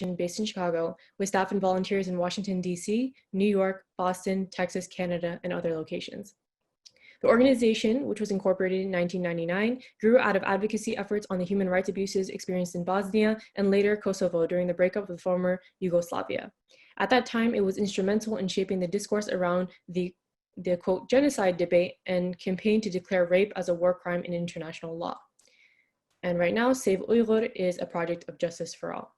organization based in Chicago with staff and volunteers in Washington, D.C., New York, Boston, Texas, Canada, and other locations. The organization, which was incorporated in 1999, grew out of advocacy efforts on the human rights abuses experienced in Bosnia and later Kosovo during the breakup of the former Yugoslavia. At that time, it was instrumental in shaping the discourse around the quote, genocide debate and campaign to declare rape as a war crime in international law. And right now, Save Uighur is a project of justice for all.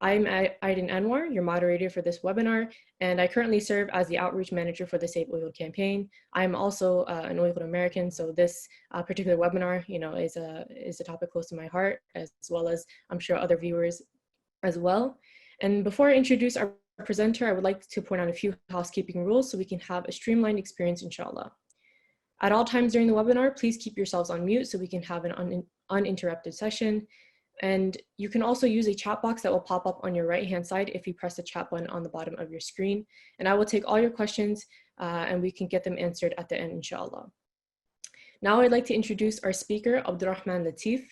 I'm Aiden Anwar, your moderator for this webinar, and I currently serve as the outreach manager for the Save Uighur campaign. I'm also an Uighur American, so this particular webinar, is a topic close to my heart, as well as I'm sure other viewers as well. And before I introduce our presenter, I would like to point out a few housekeeping rules so we can have a streamlined experience, inshallah. At all times during the webinar, please keep yourselves on mute so we can have an uninterrupted session. And you can also use a chat box that will pop up on your right-hand side if you press the chat button on the bottom of your screen. And I will take all your questions and we can get them answered at the end, inshallah. Now I'd like to introduce our speaker, Abdurrahman Latif.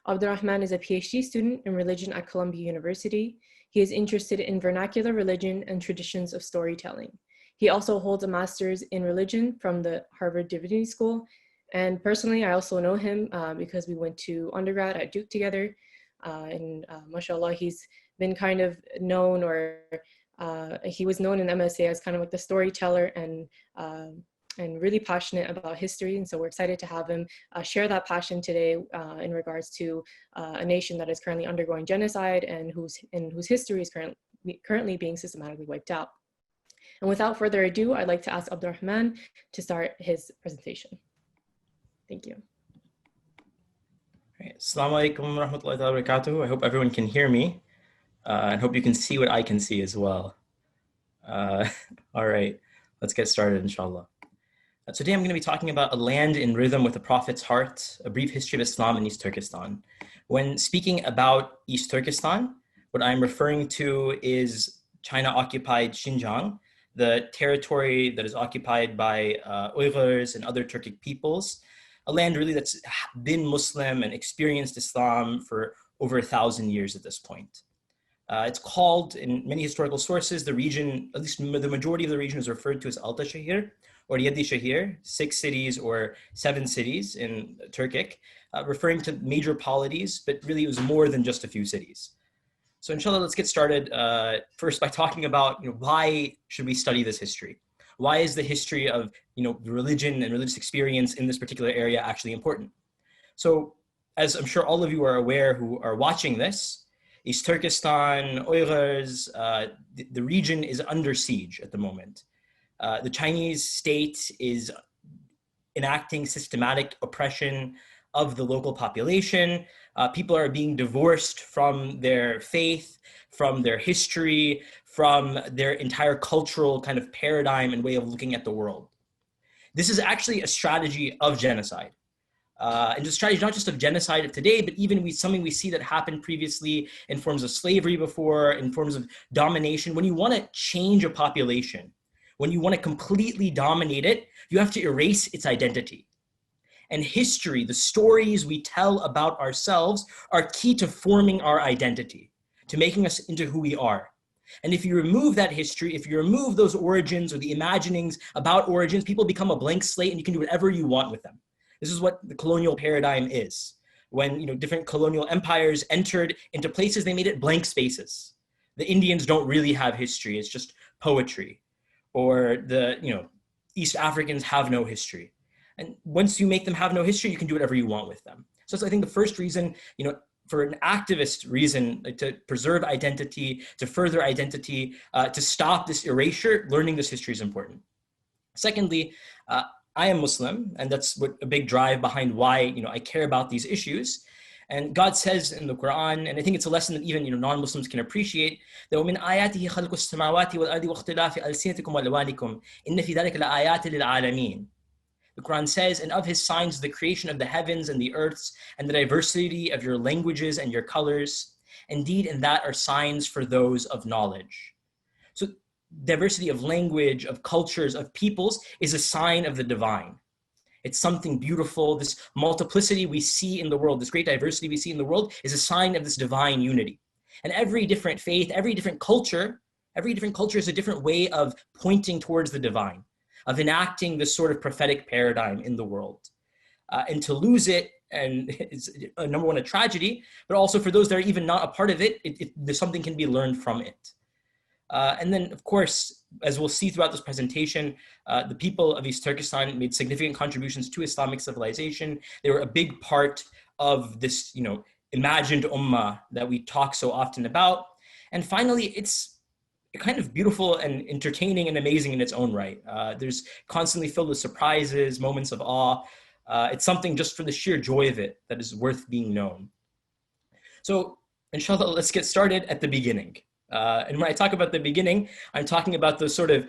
Abdurrahman is a PhD student in religion at Columbia University. He is interested in vernacular religion and traditions of storytelling. He also holds a master's in religion from the Harvard Divinity School. And personally, I also know him because we went to undergrad at Duke together. Mashallah, he's been kind of known, or he was known in MSA as kind of like the storyteller and really passionate about history. And so we're excited to have him share that passion today in regards to a nation that is currently undergoing genocide and whose history is currently being systematically wiped out. And without further ado, I'd like to ask Abdurrahman to start his presentation. Thank you. Assalamu alaikum wa rahmatullahi wa barakatuh. I hope everyone can hear me and hope you can see what I can see as well. All right, let's get started, inshallah. Today I'm going to be talking about a land in rhythm with the Prophet's heart, a brief history of Islam in East Turkestan. When speaking about East Turkestan, what I'm referring to is China-occupied Xinjiang, the territory that is occupied by Uyghurs and other Turkic peoples, a land really that's been Muslim and experienced Islam for over 1,000 years at this point. It's called, in many historical sources, the region, at least the majority of the region is referred to as Alta Shahir or Yedi Shahir, 6 cities or 7 cities in Turkic, referring to major polities, but really it was more than just a few cities. So inshallah, let's get started first by talking about why should we study this history? Why is the history of religion and religious experience in this particular area actually important? So as I'm sure all of you are aware who are watching this, East Turkestan, Uyghurs, the region is under siege at the moment. The Chinese state is enacting systematic oppression of the local population. People are being divorced from their faith, from their history, from their entire cultural kind of paradigm and way of looking at the world. This is actually a strategy of genocide. And a strategy not just of genocide of today, but even something we see that happened previously in forms of slavery before, in forms of domination. When you want to change a population, when you want to completely dominate it, you have to erase its identity. And history, the stories we tell about ourselves, are key to forming our identity, to making us into who we are. And if you remove that history, if you remove those origins or the imaginings about origins, people become a blank slate and you can do whatever you want with them. This is what the colonial paradigm is. When different colonial empires entered into places, they made it blank spaces. The Indians don't really have history, it's just poetry. Or the East Africans have no history. And once you make them have no history, you can do whatever you want with them. So that's, I think, the first reason, for an activist reason, to preserve identity, to further identity, to stop this erasure, learning this history is important. Secondly, I am Muslim, and that's what a big drive behind why I care about these issues. And God says in the Quran, and I think it's a lesson that even non-Muslims can appreciate, that وَمِنْ آيَاتِهِ خَلْقُ السَّمَاوَاتِ وَالْأَرْضِ وَاخْتِلَافِ أَلْسِنَتِكُمْ وَأَلْوَانِكُمْ إِنَّ فِي ذَلِكَ لَآيَاتٍ لِلْعَالَمِينَ. The Quran says, and of his signs, the creation of the heavens and the earths, and the diversity of your languages and your colors. Indeed, in that are signs for those of knowledge. So diversity of language, of cultures, of peoples is a sign of the divine. It's something beautiful. This multiplicity we see in the world, this great diversity we see in the world is a sign of this divine unity. And every different faith, every different culture is a different way of pointing towards the divine, of enacting this sort of prophetic paradigm in the world. And to lose it, and it's number one, a tragedy, but also for those that are even not a part of it, something can be learned from it. And then, of course, as we'll see throughout this presentation, the people of East Turkestan made significant contributions to Islamic civilization. They were a big part of this, imagined ummah that we talk so often about. And finally, it's kind of beautiful and entertaining and amazing in its own right. There's constantly filled with surprises, moments of awe. It's something just for the sheer joy of it that is worth being known. So, inshallah, let's get started at the beginning. And when I talk about the beginning, I'm talking about those sort of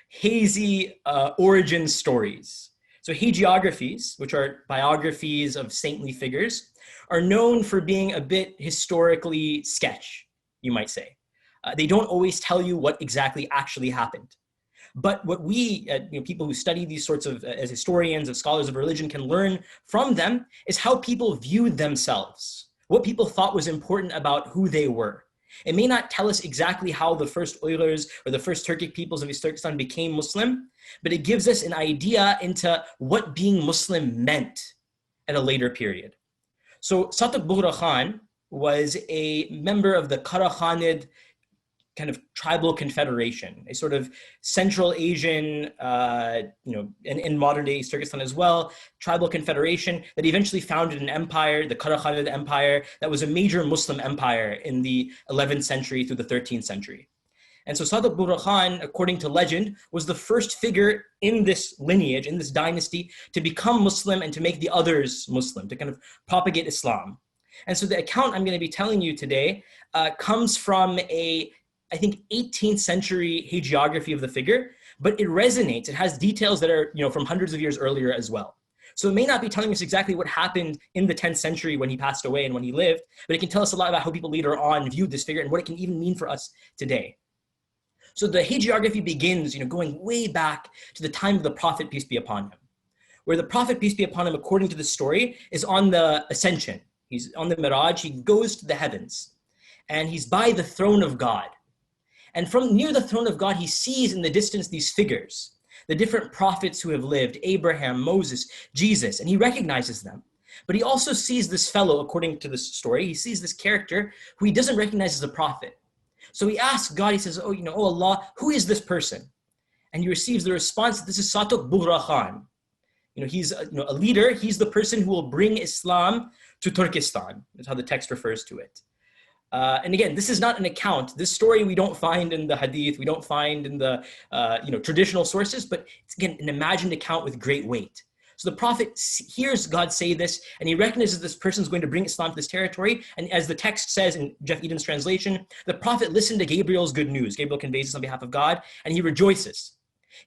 hazy origin stories. So hagiographies, which are biographies of saintly figures, are known for being a bit historically sketch, you might say. They don't always tell you what exactly actually happened. But what we, people who study these sorts of, as historians, as scholars of religion, can learn from them is how people viewed themselves, what people thought was important about who they were. It may not tell us exactly how the first Uighurs or the first Turkic peoples of East Turkestan became Muslim, but it gives us an idea into what being Muslim meant at a later period. So Satuk Bughra Khan was a member of the Karakhanid kind of tribal confederation, a sort of Central Asian, in modern day East Turkestan as well, tribal confederation that eventually founded an empire, the Karakhanid Empire, that was a major Muslim empire in the 11th century through the 13th century. And so Satuk Bughra Khan, according to legend, was the first figure in this lineage, in this dynasty, to become Muslim and to make the others Muslim, to kind of propagate Islam. And so the account I'm going to be telling you today comes from I think 18th century hagiography of the figure, but it resonates. It has details that are, from hundreds of years earlier as well. So it may not be telling us exactly what happened in the 10th century when he passed away and when he lived, but it can tell us a lot about how people later on viewed this figure and what it can even mean for us today. So the hagiography begins, going way back to the time of the Prophet, peace be upon him, where the Prophet, peace be upon him, according to the story, is on the ascension. He's on the Miraj, he goes to the heavens, and he's by the throne of God. And from near the throne of God, he sees in the distance these figures, the different prophets who have lived, Abraham, Moses, Jesus, and he recognizes them. But he also sees this fellow, according to this story, he sees this character who he doesn't recognize as a prophet. So he asks God, he says, oh Allah, who is this person? And he receives the response, this is Satuk Bughra Khan. He's a leader, he's the person who will bring Islam to Turkestan. That's how the text refers to it. And again, this is not an account. This story we don't find in the hadith, we don't find in the traditional sources, but it's again an imagined account with great weight. So the Prophet hears God say this, and he recognizes this person is going to bring Islam to this territory. And as the text says in Jeff Eden's translation, the Prophet listened to Gabriel's good news. Gabriel conveys this on behalf of God, and he rejoices.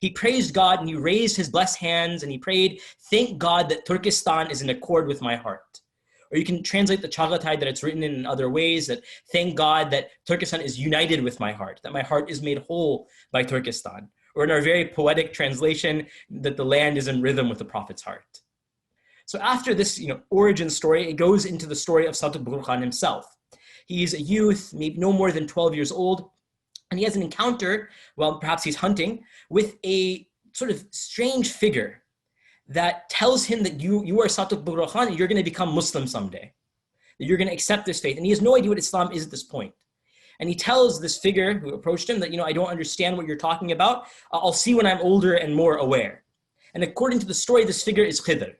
He praised God, and he raised his blessed hands, and he prayed, "Thank God that Turkestan is in accord with my heart." Or you can translate the Chagatai that it's written in other ways, that thank God that Turkestan is united with my heart, that my heart is made whole by Turkestan. Or in our very poetic translation, that the land is in rhythm with the Prophet's heart. So after this origin story, it goes into the story of Satuk Bughra Khan himself. He's a youth, maybe no more than 12 years old, and he has an encounter, well, perhaps he's hunting, with a sort of strange figure that tells him that you are Satuk Bughra Khan and you're going to become Muslim someday, that you're going to accept this faith. And he has no idea what Islam is at this point. And he tells this figure who approached him that, I don't understand what you're talking about. I'll see when I'm older and more aware. And according to the story, this figure is Khidr.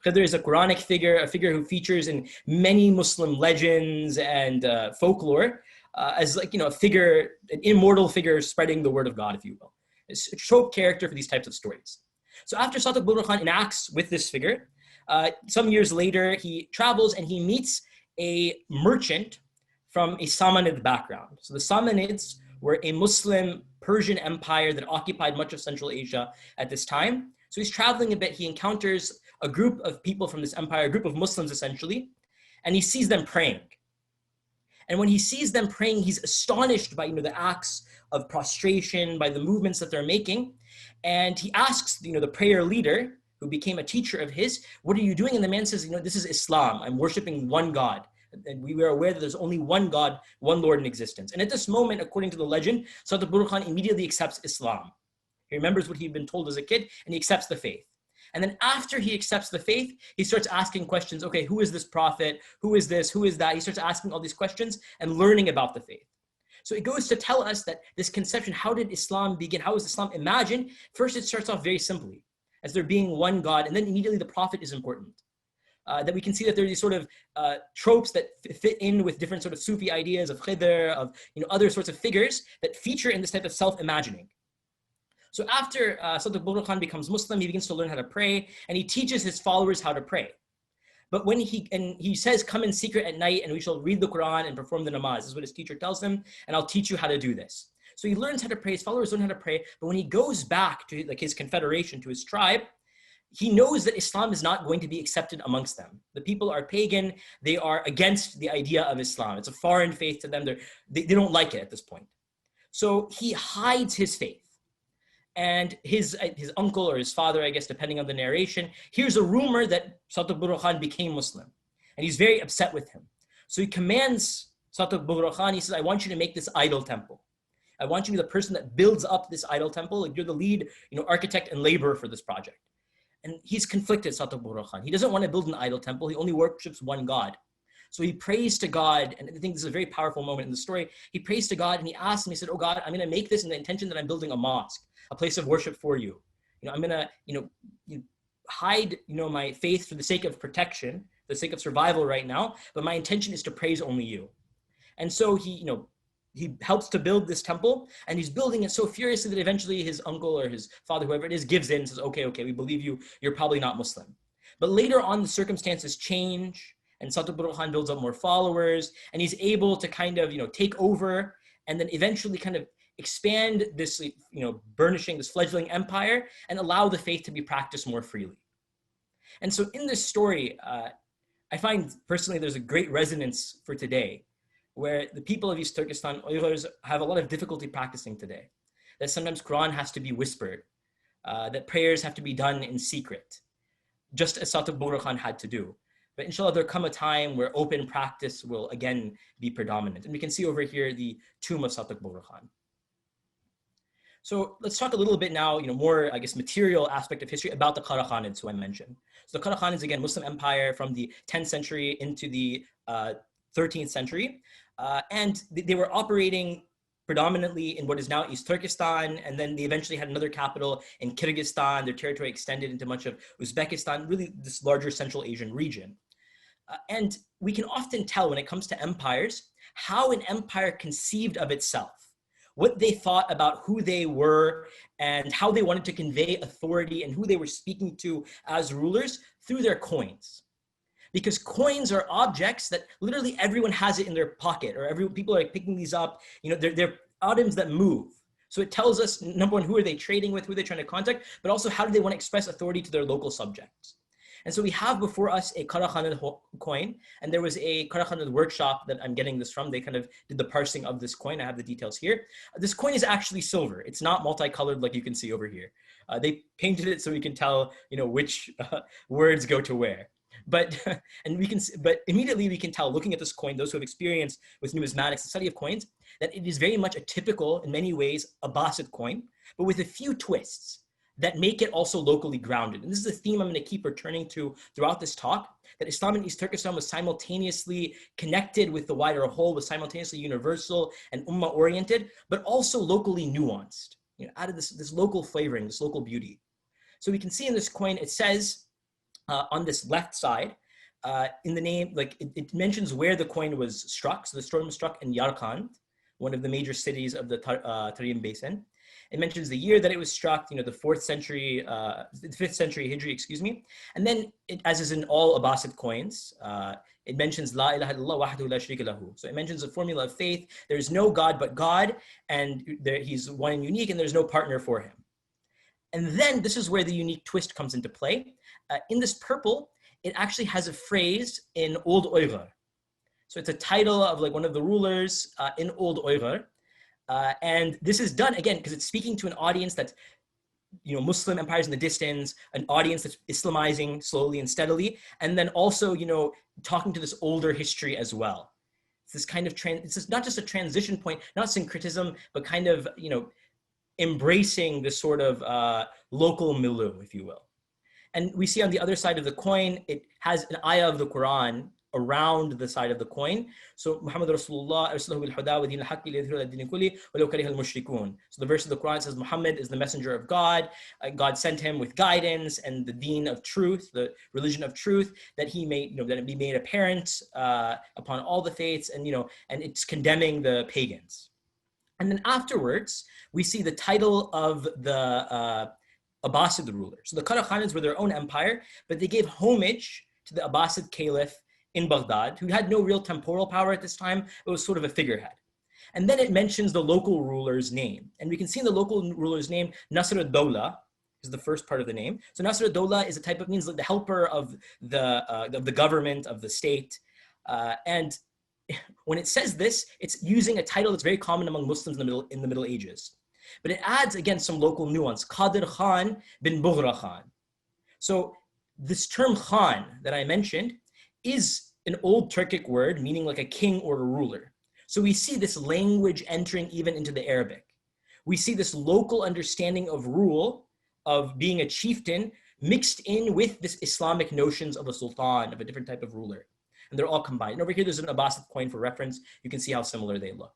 Khidr is a Quranic figure, a figure who features in many Muslim legends and folklore as a figure, an immortal figure spreading the word of God, if you will. It's a trope character for these types of stories. So after Satuk Bughra Khan enacts with this figure, some years later, he travels and he meets a merchant from a Samanid background. So the Samanids were a Muslim Persian empire that occupied much of Central Asia at this time. So he's traveling a bit. He encounters a group of people from this empire, a group of Muslims essentially, and he sees them praying. And when he sees them praying, he's astonished by the acts of prostration, by the movements that they're making. And he asks the prayer leader, who became a teacher of his, what are you doing? And the man says, this is Islam. I'm worshiping one God. And we are aware that there's only one God, one Lord in existence. And at this moment, according to the legend, Sadat Burhan immediately accepts Islam. He remembers what he'd been told as a kid, and he accepts the faith. And then after he accepts the faith, he starts asking questions. Okay, who is this prophet? Who is this? Who is that? He starts asking all these questions and learning about the faith. So it goes to tell us that this conception, how did Islam begin? How was Islam imagined? First, it starts off very simply, as there being one God, and then immediately the prophet is important. That we can see that there are these sort of tropes that fit in with different sort of Sufi ideas of Khidr, of other sorts of figures that feature in this type of self-imagining. So after Sadat Burhan becomes Muslim, he begins to learn how to pray, and he teaches his followers how to pray. But when he says, come in secret at night and we shall read the Quran and perform the namaz. This is what his teacher tells him, and I'll teach you how to do this. So he learns how to pray, his followers learn how to pray, but when he goes back to his confederation, to his tribe, he knows that Islam is not going to be accepted amongst them. The people are pagan, they are against the idea of Islam. It's a foreign faith to them, they don't like it at this point. So he hides his faith. And his uncle or his father, I guess, depending on the narration, hears a rumor that Sadat Burhan became Muslim. And he's very upset with him. So he commands Sadat Burhan, he says, I want you to make this idol temple. I want you to be the person that builds up this idol temple. Like you're the lead architect and laborer for this project. And he's conflicted, Sadat Burhan. He doesn't want to build an idol temple. He only worships one God. So he prays to God, and I think this is a very powerful moment in the story. He prays to God and he asks him, he said, oh God, I'm going to make this in the intention that I'm building a mosque, a place of worship for you. I'm going to, hide, my faith for the sake of protection, for the sake of survival right now, but my intention is to praise only you. And so he helps to build this temple, and he's building it so furiously that eventually his uncle or his father, whoever it is, gives in and says, okay, we believe you. You're probably not Muslim. But later on, the circumstances change, and Sadat Burhan builds up more followers, and he's able to kind of, take over, and then eventually kind of expand this, burnishing, this fledgling empire, and allow the faith to be practiced more freely. And so in this story, I find personally there's a great resonance for today, where the people of East Turkestan, Uyghurs, have a lot of difficulty practicing today. That sometimes Quran has to be whispered, that prayers have to be done in secret, just as Sadat Burhan had to do. But inshallah, there'll come a time where open practice will again be predominant. And we can see over here the tomb of Sadat Burhan. So let's talk a little bit now, more, I guess, material aspect of history about the Qara Khanids who I mentioned. So the Qara Khanids, again, Muslim empire from the 10th century into the 13th century. And they were operating predominantly in what is now East Turkestan, and then they eventually had another capital in Kyrgyzstan. Their territory extended into much of Uzbekistan, really this larger Central Asian region. And we can often tell when it comes to empires, how an empire conceived of itself, what they thought about who they were and how they wanted to convey authority and who they were speaking to as rulers through their coins. Because coins are objects that literally everyone has it in their pocket, or people are picking these up. They're items that move. So it tells us, number one, who are they trading with, who are they trying to contact, but also how do they want to express authority to their local subjects. And so we have before us a Qara Khanid coin, and there was a Qara Khanid workshop that I'm getting this from. They kind of did the parsing of this coin. I have the details here. This coin is actually silver. It's not multicolored like you can see over here. They painted it so we can tell, which words go to where. But immediately we can tell, looking at this coin, those who have experience with numismatics, the study of coins, that it is very much a typical, in many ways, Abbasid coin, but with a few twists that make it also locally grounded. And this is a theme I'm going to keep returning to throughout this talk, that Islam in East Turkestan was simultaneously connected with the wider whole, was simultaneously universal and ummah-oriented, but also locally nuanced, added this local flavoring, this local beauty. So we can see in this coin, it says on this left side, in the name, it mentions where the coin was struck. So the stone was struck in Yarkand, one of the major cities of the Tarim Basin. It mentions the year that it was struck, the 5th century Hijri, And then, as is in all Abbasid coins, it mentions La ilaha illallah wahdahu la sharika lahu. So it mentions the formula of faith. There is no God but God, and he's one and unique, and there's no partner for him. And then this is where the unique twist comes into play. In this purple, it actually has a phrase in Old Uighur. So it's a title of one of the rulers in Old Uighur. And this is done, again, because it's speaking to an audience that's Muslim empires in the distance, an audience that's Islamizing slowly and steadily, and then also, talking to this older history as well. It's this kind of it's not just a transition point, not syncretism, but kind of, embracing this sort of local milieu, if you will. And we see on the other side of the coin, it has an ayah of the Quran around the side of the coin. So Muhammad Rasulullah arsalahu bil huda wa din al-haqq liyudhhirahu ala din kulli wa law kariha al-mushrikun. So the verse of the Quran says Muhammad is the messenger of God. God sent him with guidance and the deen of truth, the religion of truth, that he may, that it be made apparent upon all the faiths, and and it's condemning the pagans. And then afterwards, we see the title of the Abbasid ruler. So the Qarakhanids were their own empire, but they gave homage to the Abbasid caliph in Baghdad, who had no real temporal power at this time. It was sort of a figurehead. And then it mentions the local ruler's name. And we can see in the local ruler's name, Nasr ad-Dawla is the first part of the name. So Nasr ad-Dawla is a type of, means like the helper of the government, of the state. And when it says this, it's using a title that's very common among Muslims in the Middle Ages. But it adds, again, some local nuance. Qadir Khan bin Bughra Khan. So this term Khan that I mentioned is an old Turkic word meaning like a king or a ruler. So we see this language entering even into the Arabic. We see this local understanding of rule, of being a chieftain, mixed in with this Islamic notions of a sultan, of a different type of ruler. And they're all combined. And over here, there's an Abbasid coin for reference. You can see how similar they look.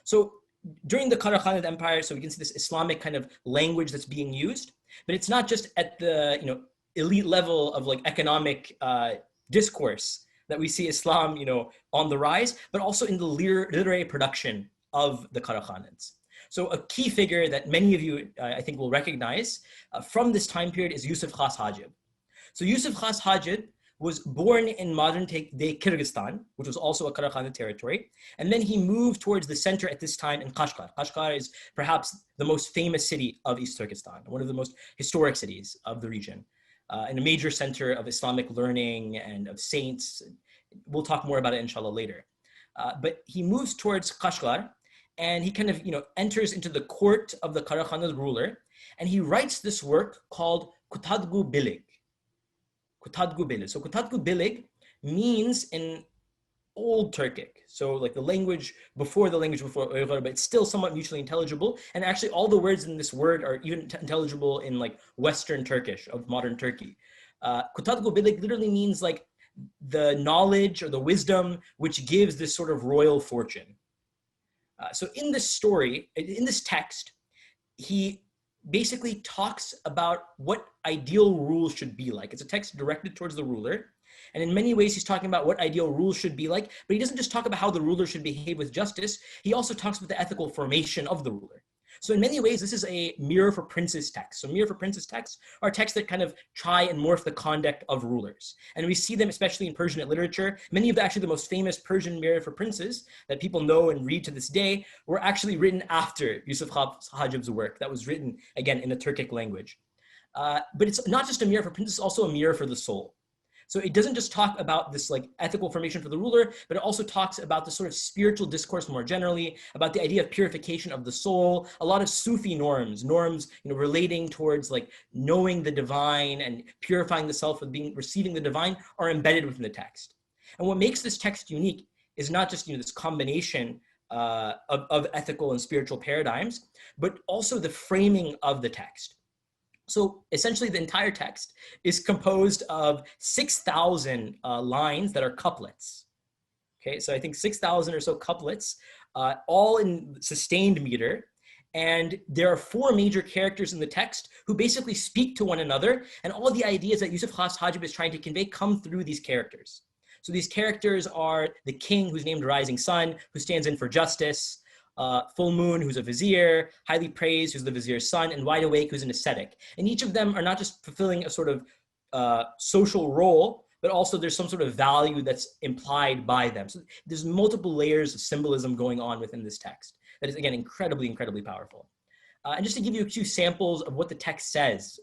So during the Qarakhanid Empire, so we can see this Islamic kind of language that's being used, but it's not just at the elite level of like economic discourse that we see Islam on the rise, but also in the literary production of the Qarakhanids. So a key figure that many of you I think will recognize from this time period is Yusuf Khas Hajib. So Yusuf Khas Hajib was born in modern-day Kyrgyzstan, which was also a Qarakhanid territory. And then he moved towards the center at this time in Kashgar. Kashgar is perhaps the most famous city of East Turkestan, one of the most historic cities of the region, and a major center of Islamic learning and of saints. We'll talk more about it, inshallah, later. But he moves towards Kashgar, and he kind of, enters into the court of the Qarakhanid ruler, and he writes this work called Kutadgu Bilig. Kutadgu Bilig. So Kutadgu Bilig means in Old Turkic, so like the language before Uighur, but it's still somewhat mutually intelligible. And actually all the words in this word are even intelligible in like Western Turkish of modern Turkey. Kutadgu Bilig literally means like the knowledge or the wisdom which gives this sort of royal fortune. So in this story, in this text, he basically talks about what ideal rules should be like. It's a text directed towards the ruler. And in many ways, he's talking about what ideal rules should be like, but he doesn't just talk about how the ruler should behave with justice. He also talks about the ethical formation of the ruler. So in many ways, this is a mirror for princes text. So mirror for princes texts are texts that kind of try and morph the conduct of rulers. And we see them especially in Persian literature. Many of the most famous Persian mirror for princes that people know and read to this day were actually written after Yusuf Hajib's work that was written, again, in the Turkic language. But it's not just a mirror for princes, it's also a mirror for the soul. So it doesn't just talk about this like ethical formation for the ruler, but it also talks about the sort of spiritual discourse more generally, about the idea of purification of the soul, a lot of Sufi norms, relating towards like knowing the divine and purifying the self with receiving the divine are embedded within the text. And what makes this text unique is not just this combination of ethical and spiritual paradigms, but also the framing of the text. So essentially the entire text is composed of 6,000 lines that are couplets. Okay, so I think 6,000 or so couplets, all in sustained meter. And there are four major characters in the text who basically speak to one another. And all the ideas that Yusuf Khas Hajib is trying to convey come through these characters. So these characters are the king, who's named Rising Sun, who stands in for justice, Full Moon, who's a vizier, Highly Praised, who's the vizier's son, and Wide Awake, who's an ascetic. And each of them are not just fulfilling a sort of social role, but also there's some sort of value that's implied by them. So there's multiple layers of symbolism going on within this text that is, again, incredibly, incredibly powerful. And just to give you a few samples of what the text says.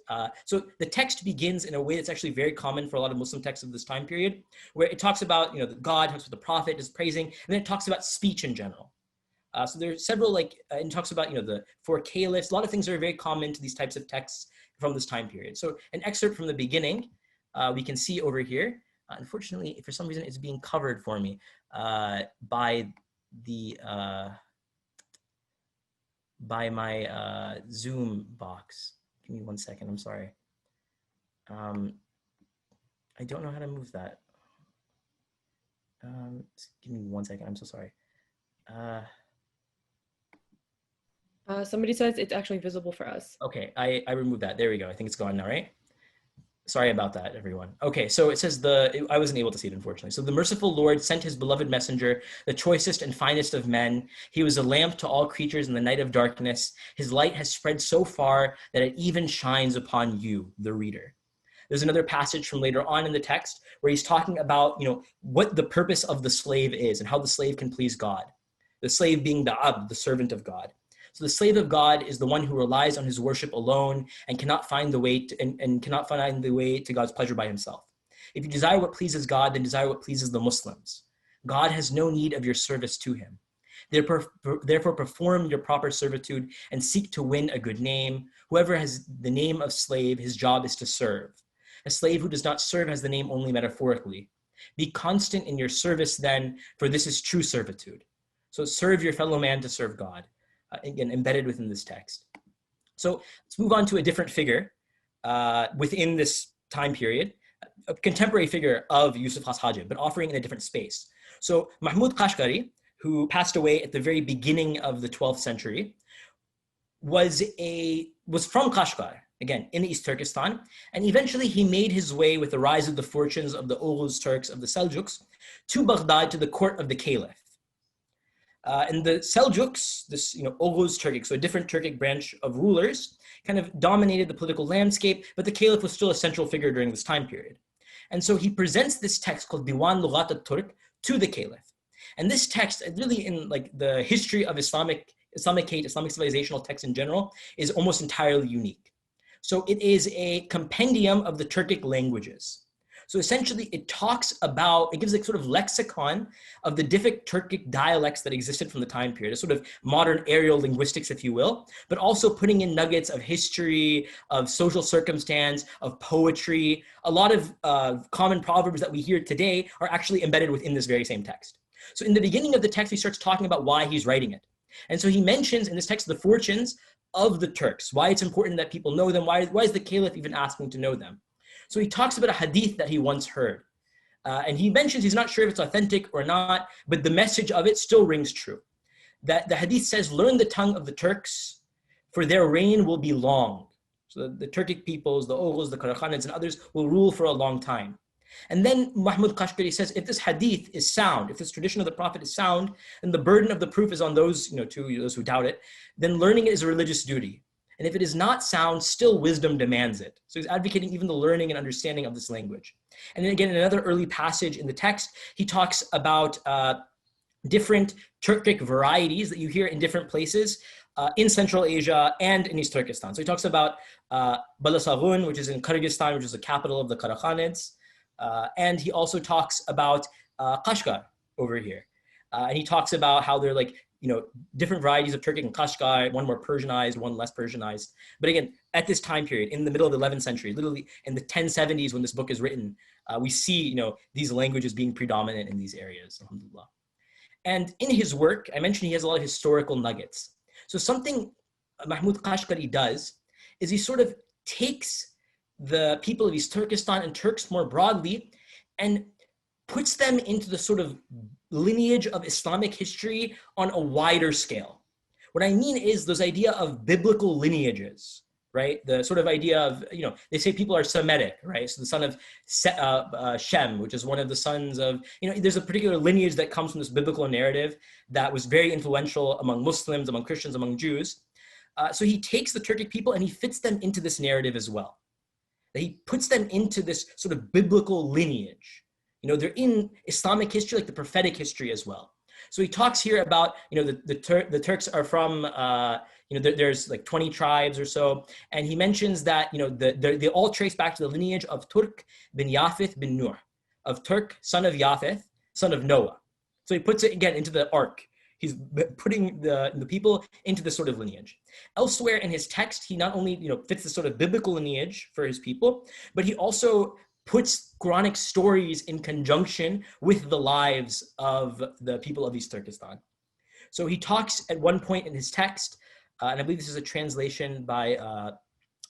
So the text begins in a way that's actually very common for a lot of Muslim texts of this time period, where it talks about, God, talks about the prophet, is praising, and then it talks about speech in general. So there's several and talks about, the four caliphs. A lot of things are very common to these types of texts from this time period. So an excerpt from the beginning, we can see over here. Unfortunately, for some reason, it's being covered for me by my Zoom box. Give me 1 second. I'm sorry. I don't know how to move that. Give me 1 second. I'm so sorry. Somebody says it's actually visible for us. Okay, I removed that. There we go. I think it's gone now, right? Sorry about that, everyone. Okay, so it says I wasn't able to see it, unfortunately. So the merciful Lord sent his beloved messenger, the choicest and finest of men. He was a lamp to all creatures in the night of darkness. His light has spread so far that it even shines upon you, the reader. There's another passage from later on in the text where he's talking about, what the purpose of the slave is and how the slave can please God. The slave being the abd, the servant of God. So the slave of God is the one who relies on his worship alone and cannot find the way to God's pleasure by himself. If you desire what pleases God, then desire what pleases the Muslims. God has no need of your service to him. Therefore, perform your proper servitude and seek to win a good name. Whoever has the name of slave, his job is to serve. A slave who does not serve has the name only metaphorically. Be constant in your service then, for this is true servitude. So serve your fellow man to serve God. Again, embedded within this text. So let's move on to a different figure within this time period, a contemporary figure of Yusuf Khas Hajib, but offering in a different space. So Mahmud Kashgari, who passed away at the very beginning of the 12th century, was from Kashgar, again, in East Turkestan, and eventually he made his way with the rise of the fortunes of the Uighur Turks of the Seljuks to Baghdad, to the court of the Caliph. And the Seljuks, this Oghuz Turkic, so a different Turkic branch of rulers, kind of dominated the political landscape, but the Caliph was still a central figure during this time period. And so he presents this text called Diwan Lughat al-Turk to the Caliph. And this text, really in the history of Islamic civilizational texts in general, is almost entirely unique. So it is a compendium of the Turkic languages. So essentially, it gives a sort of lexicon of the different Turkic dialects that existed from the time period, a sort of modern aerial linguistics, if you will, but also putting in nuggets of history, of social circumstance, of poetry. A lot of common proverbs that we hear today are actually embedded within this very same text. So in the beginning of the text, he starts talking about why he's writing it. And so he mentions in this text the fortunes of the Turks, why it's important that people know them, why is the Caliph even asking to know them. So he talks about a hadith that he once heard. And he mentions he's not sure if it's authentic or not, but the message of it still rings true. That the hadith says, learn the tongue of the Turks, for their reign will be long. So the Turkic peoples, the Oghuz, the Karakhanids, and others will rule for a long time. And then Mahmud Kashgari says, if this hadith is sound, if this tradition of the Prophet is sound, and the burden of the proof is on those, those who doubt it, then learning it is a religious duty. And if it is not sound, still wisdom demands it. So he's advocating even the learning and understanding of this language. And then again, in another early passage in the text, he talks about different Turkic varieties that you hear in different places in Central Asia and in East Turkestan. So he talks about Balasagun, which is in Kyrgyzstan, which is the capital of the Karakhanids. And he also talks about Kashgar over here. And he talks about how they're different varieties of Turkic and Kashgar, one more Persianized, one less Persianized. But again, at this time period, in the middle of the 11th century, literally in the 1070s when this book is written, we see, these languages being predominant in these areas, alhamdulillah. And in his work, I mentioned he has a lot of historical nuggets. So something Mahmud Kashgari does is he sort of takes the people of East Turkestan and Turks more broadly and puts them into the sort of lineage of Islamic history on a wider scale. What I mean is those idea of biblical lineages, right? The sort of idea of, they say people are Semitic, right? So the son of Shem, which is one of the sons of, there's a particular lineage that comes from this biblical narrative that was very influential among Muslims, among Christians, among Jews. So he takes the Turkic people and he fits them into this narrative as well. He puts them into this sort of biblical lineage. They're in Islamic history, like the prophetic history as well. So he talks here about, the Turks are from, there's like 20 tribes or so. And he mentions that, they all trace back to the lineage of Turk bin Yafith bin Nuh, of Turk, son of Yafith, son of Noah. So he puts it again into the ark. He's putting the people into this sort of lineage. Elsewhere in his text, he not only fits this sort of biblical lineage for his people, but he also puts Quranic stories in conjunction with the lives of the people of East Turkestan. So he talks at one point in his text, and I believe this is a translation by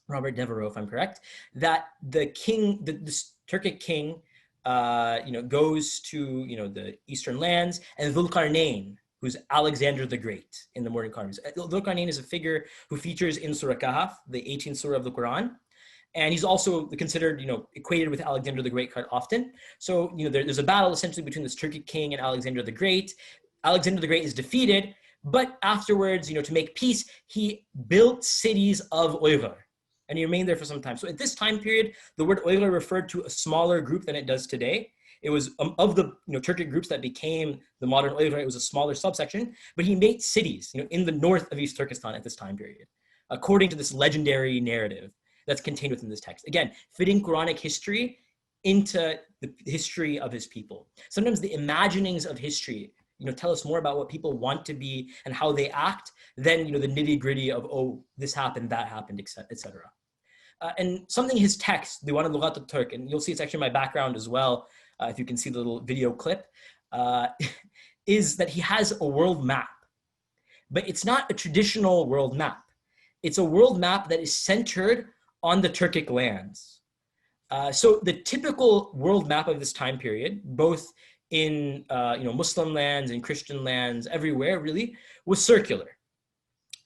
Robert Devereux, if I'm correct, that the king, this Turkic king, goes to the eastern lands, and Dhul-Qarnayn, who's Alexander the Great in the modern Qur'an. Dhul-Qarnayn is a figure who features in Surah Kahf, the 18th surah of the Quran. And he's also considered, equated with Alexander the Great quite often. So, there's a battle essentially between this Turkic king and Alexander the Great. Alexander the Great is defeated, but afterwards, to make peace, he built cities of Uighur, and he remained there for some time. So at this time period, the word Uighur referred to a smaller group than it does today. It was of the Turkic groups that became the modern Uighur, it was a smaller subsection, but he made cities in the north of East Turkestan at this time period, according to this legendary narrative that's contained within this text. Again, fitting Quranic history into the history of his people. Sometimes the imaginings of history tell us more about what people want to be and how they act than the nitty-gritty of, oh, this happened, that happened, etc. And something in his text, Diwan al-Lughat al-Turk, and you'll see it's actually in my background as well, if you can see the little video clip, is that he has a world map. But it's not a traditional world map. It's a world map that is centered on the Turkic lands. So the typical world map of this time period, both in Muslim lands and Christian lands, everywhere really, was circular.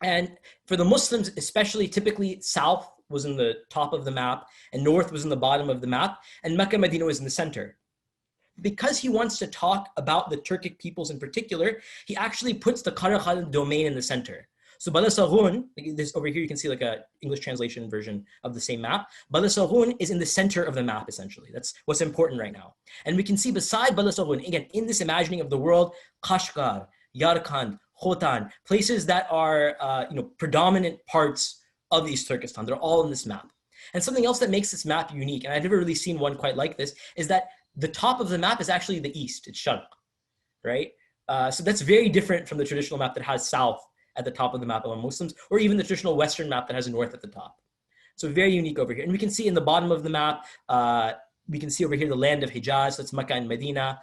And for the Muslims, especially, typically south was in the top of the map and north was in the bottom of the map, and Mecca, Medina was in the center. Because he wants to talk about the Turkic peoples in particular, he actually puts the Karakhal domain in the center. So Balasaghun, this over here, you can see like a English translation version of the same map. Balasaghun is in the center of the map, essentially. That's what's important right now. And we can see beside Balasaghun, again, in this imagining of the world, Kashgar, Yarkand, Khotan, places that are predominant parts of East Turkestan. They're all in this map. And something else that makes this map unique, and I've never really seen one quite like this, is that the top of the map is actually the east. It's Sharq, right? So that's very different from the traditional map that has south at the top of the map among Muslims, or even the traditional Western map that has a north at the top. So very unique over here. And we can see in the bottom of the map, we can see over here the land of Hijaz, that's Mecca and Medina,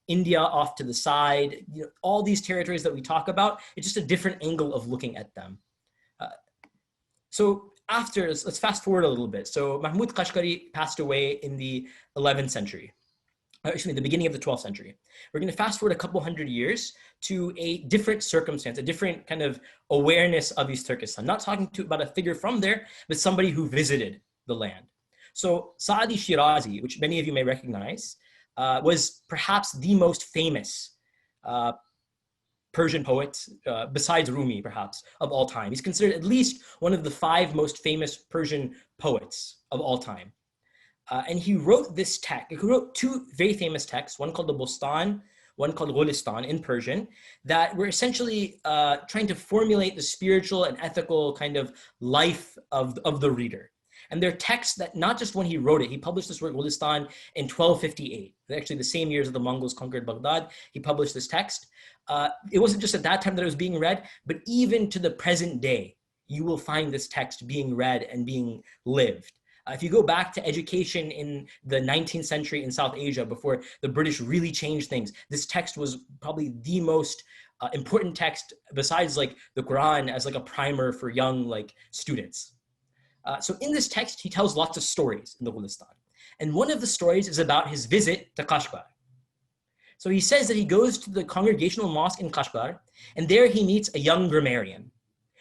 India off to the side, all these territories that we talk about, it's just a different angle of looking at them. So after, let's fast forward a little bit. So Mahmud Kashgari passed away in the 11th century. Actually, the beginning of the 12th century. We're going to fast forward a couple hundred years to a different circumstance, a different kind of awareness of East Turkestan. Not talking about a figure from there, but somebody who visited the land. So Saadi Shirazi, which many of you may recognize, was perhaps the most famous Persian poet, besides Rumi, perhaps, of all time. He's considered at least one of the 5 most famous Persian poets of all time. And he wrote this text. He wrote 2 very famous texts, one called the Bustan, one called Gulistan in Persian, that were essentially trying to formulate the spiritual and ethical kind of life of the reader. And they're texts that not just when he wrote it, he published this work, Gulistan, in 1258. Actually, the same years that the Mongols conquered Baghdad, he published this text. It wasn't just at that time that it was being read, but even to the present day, you will find this text being read and being lived. If you go back to education in the 19th century in South Asia, before the British really changed things, this text was probably the most important text besides like the Quran as like a primer for young students. So in this text, he tells lots of stories in the Gulistan. And one of the stories is about his visit to Kashgar. So he says that he goes to the congregational mosque in Kashgar, and there he meets a young grammarian.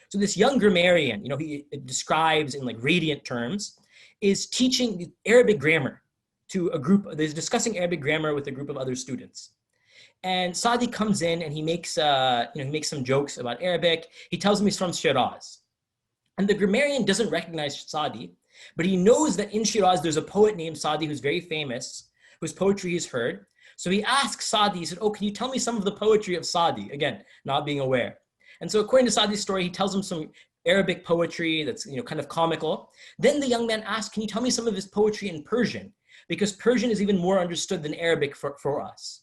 So this young grammarian, he describes in radiant terms, is teaching Arabic grammar to a group. He's discussing Arabic grammar with a group of other students. And Saadi comes in and he makes some jokes about Arabic. He tells him he's from Shiraz. And the grammarian doesn't recognize Saadi, but he knows that in Shiraz there's a poet named Saadi who's very famous, whose poetry he's heard. So he asks Saadi, he said, "Oh, can you tell me some of the poetry of Saadi?" Again, not being aware. And so according to Saadi's story, he tells him some Arabic poetry that's kind of comical. Then the young man asks, "Can you tell me some of his poetry in Persian? Because Persian is even more understood than Arabic for us."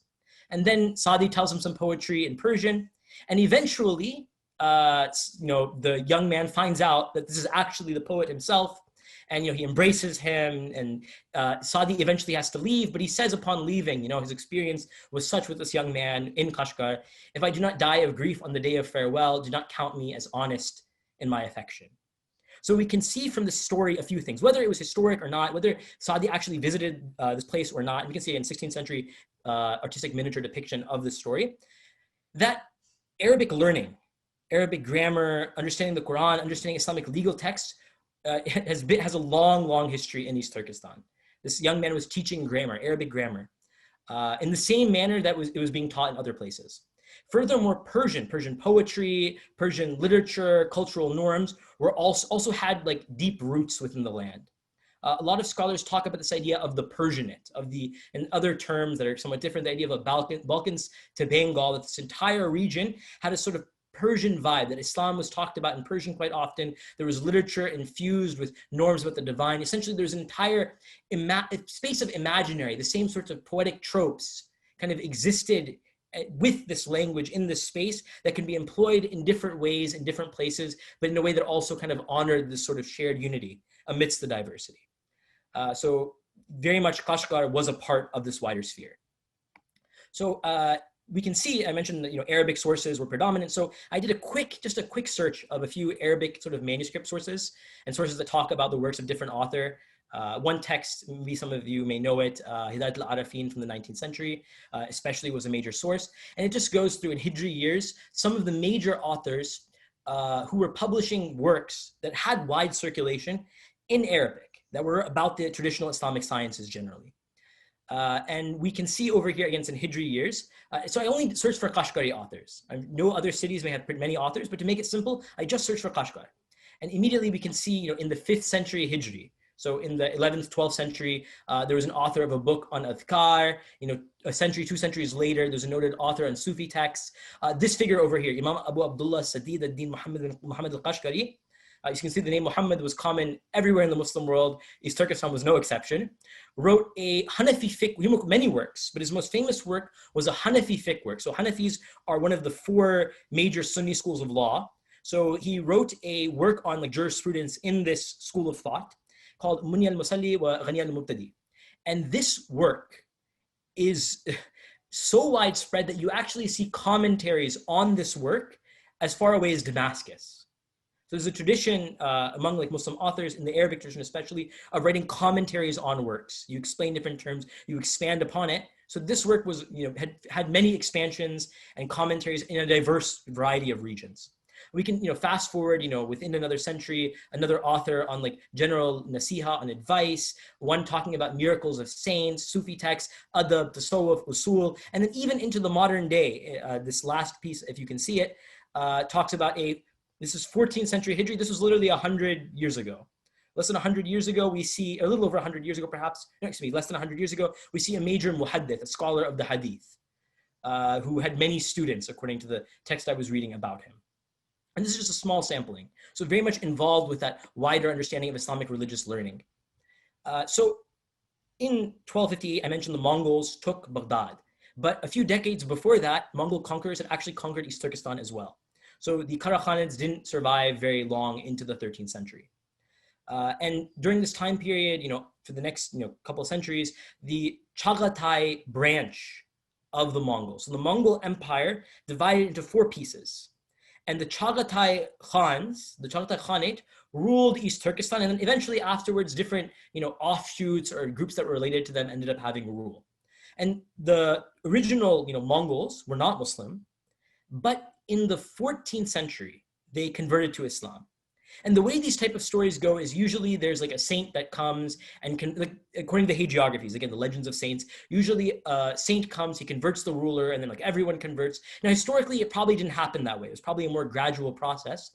And then Saadi tells him some poetry in Persian. And eventually, the young man finds out that this is actually the poet himself, and he embraces him. And Sadi eventually has to leave, but he says upon leaving, his experience was such with this young man in Kashgar: "If I do not die of grief on the day of farewell, do not count me as honest in my affection." So we can see from the story a few things, whether it was historic or not, whether Sadi actually visited this place or not. And we can see in 16th century artistic miniature depiction of this story, that Arabic learning, Arabic grammar, understanding the Quran, understanding Islamic legal texts has a long, long history in East Turkestan. This young man was teaching grammar, Arabic grammar, in the same manner that it was being taught in other places. Furthermore, Persian poetry, Persian literature, cultural norms were also had like deep roots within the land. A lot of scholars talk about this idea of the Persianate, and other terms that are somewhat different, the idea of Balkans to Bengal, that this entire region had a sort of Persian vibe, that Islam was talked about in Persian quite often. There was literature infused with norms about the divine. Essentially, there's an entire space of imaginary, the same sorts of poetic tropes kind of existed with this language in this space that can be employed in different ways in different places, but in a way that also kind of honored this sort of shared unity amidst the diversity. So very much Kashgar was a part of this wider sphere. So we can see, I mentioned that Arabic sources were predominant. So I did just a quick search of a few Arabic sort of manuscript sources and sources that talk about the works of different author. One text, maybe some of you may know it, Hidayat al-Arafin from the 19th century, especially was a major source. And it just goes through in Hijri years, some of the major authors who were publishing works that had wide circulation in Arabic, that were about the traditional Islamic sciences generally. And we can see over here, again, in Hijri years. So I only searched for Kashgari authors. No other cities may have many authors, but to make it simple, I just searched for Kashgar. And immediately we can see, in the 5th century Hijri, so in the 11th, 12th century, there was an author of a book on adhkar. A century, 2 centuries later, there's a noted author on Sufi texts. This figure over here, Imam Abu Abdullah Sadid ad-Din Muhammad al-Kashgari. You can see the name Muhammad was common everywhere in the Muslim world. East Turkestan was no exception. Wrote a Hanafi fiqh, he wrote many works, but his most famous work was a Hanafi fiqh work. So Hanafis are one of the 4 major Sunni schools of law. So he wrote a work on jurisprudence in this school of thought called Munya al-Musalli wa Ghani al-Mubtadi. And this work is so widespread that you actually see commentaries on this work as far away as Damascus. So there's a tradition among Muslim authors, in the Arabic tradition especially, of writing commentaries on works. You explain different terms, you expand upon it. So this work was, had many expansions and commentaries in a diverse variety of regions. We can, fast forward, within another century, another author on general nasiha, on advice, one talking about miracles of saints, Sufi texts, adab, tasawwuf, usul, and then even into the modern day. This last piece, if you can see it, talks about this is 14th century Hijri. This was literally 100 years ago. Less than 100 years ago, we see, a little over 100 years ago perhaps, less than 100 years ago, we see a major muhaddith, a scholar of the hadith, who had many students, according to the text I was reading about him. And this is just a small sampling. So very much involved with that wider understanding of Islamic religious learning. So in 1258, I mentioned the Mongols took Baghdad. But a few decades before that, Mongol conquerors had actually conquered East Turkestan as well. So the Karakhanids didn't survive very long into the 13th century. And during this time period, for the next couple of centuries, the Chagatai branch of the Mongols. So the Mongol Empire divided into 4 pieces. And the Chagatai Khans, the Chagatai Khanate, ruled East Turkestan, and then eventually afterwards, different offshoots or groups that were related to them ended up having rule. And the original Mongols were not Muslim, but in the 14th century, they converted to Islam. And the way these type of stories go is usually there's a saint that comes and according to the hagiographies, again, the legends of saints, usually a saint comes, he converts the ruler, and then everyone converts. Now, historically, it probably didn't happen that way. It was probably a more gradual process.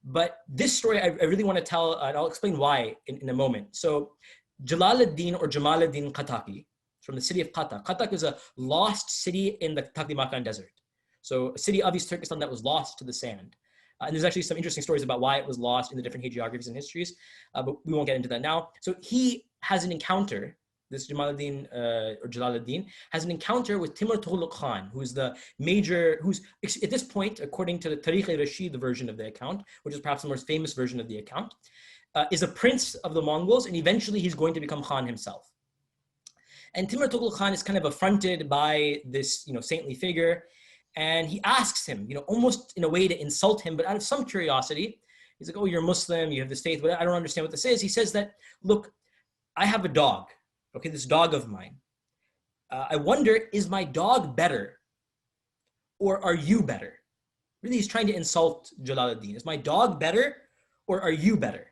But this story, I really want to tell, and I'll explain why in a moment. So Jalaluddin or Jamaluddin Qataki, from the city of Qatak. Qatak is a lost city in the Taklimakan desert. So a city of East Turkestan that was lost to the sand. And there's actually some interesting stories about why it was lost in the different hagiographies and histories, but we won't get into that now. So he has an encounter this Jalaluddin, has an encounter with Timur Tughlaq Khan, who's the major, who's at this point, according to the Tariq-e-Rashid, the version of the account, which is perhaps the most famous version of the account, is a prince of the Mongols, and eventually he's going to become Khan himself. And Timur Tughlaq Khan is kind of affronted by this, saintly figure, and he asks him, almost in a way to insult him, but out of some curiosity. He's like, oh, you're Muslim, you have this faith, but I don't understand what this is. He says that, look, I have a dog, okay, this dog of mine. I wonder, is my dog better or are you better? Really, he's trying to insult Jalaluddin. Is my dog better or are you better?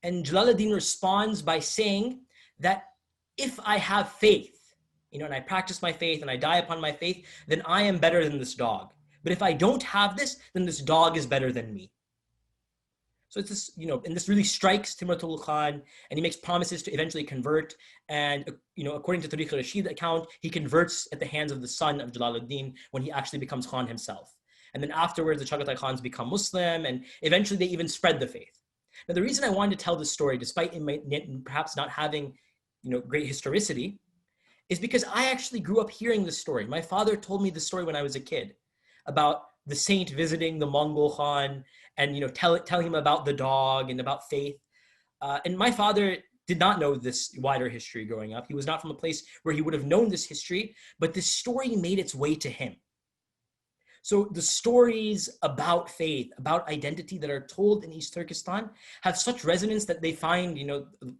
And Jalaluddin responds by saying that if I have faith, and I practice my faith and I die upon my faith, then I am better than this dog. But if I don't have this, then this dog is better than me. So it's this, and this really strikes Timur Tughlaq Khan, and he makes promises to eventually convert. And, according to Tariq al-Rashid account, he converts at the hands of the son of Jalaluddin when he actually becomes Khan himself. And then afterwards, the Chagatai Khans become Muslim, and eventually they even spread the faith. Now, the reason I wanted to tell this story, despite it perhaps not having, great historicity, is because I actually grew up hearing this story. My father told me this story when I was a kid about the saint visiting the Mongol Khan and telling him about the dog and about faith. And my father did not know this wider history growing up. He was not from a place where he would have known this history, but this story made its way to him. So the stories about faith, about identity that are told in East Turkestan have such resonance that they find,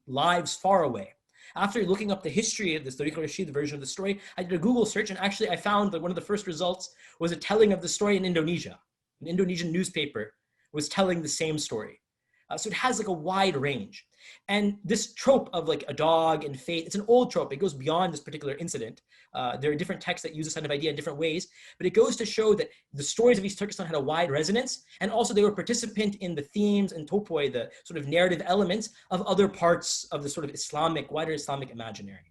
lives far away. After looking up the history of this Tariq al-Rashid version of the story, I did a Google search, and actually I found that one of the first results was a telling of the story in Indonesia. An Indonesian newspaper was telling the same story. So it has like a wide range. And this trope of like a dog and faith, it's an old trope. It goes beyond this particular incident. There are different texts that use this kind of idea in different ways, but it goes to show that the stories of East Turkestan had a wide resonance, and also they were participant in the themes and topoi, the sort of narrative elements of other parts of the sort of wider Islamic imaginary.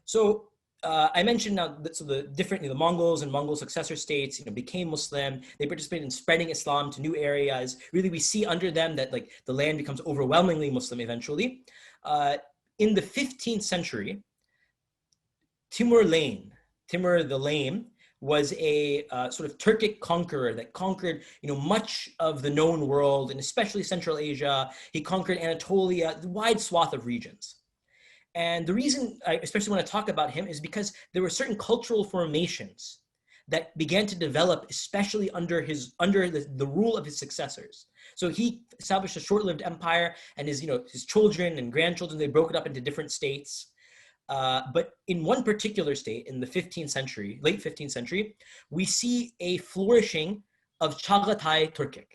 So I mentioned now that the Mongols and Mongol successor states, became Muslim. They participated in spreading Islam to new areas. Really, we see under them that like the land becomes overwhelmingly Muslim eventually. In the 15th century, Timur the Lame, was a sort of Turkic conqueror that conquered, much of the known world, and especially Central Asia. He conquered Anatolia, the wide swath of regions. And the reason I especially want to talk about him is because there were certain cultural formations that began to develop, especially under the rule of his successors. So he established a short-lived empire, and his children and grandchildren, they broke it up into different states. But in one particular state, in the 15th century, late 15th century, we see a flourishing of Chagatai Turkic,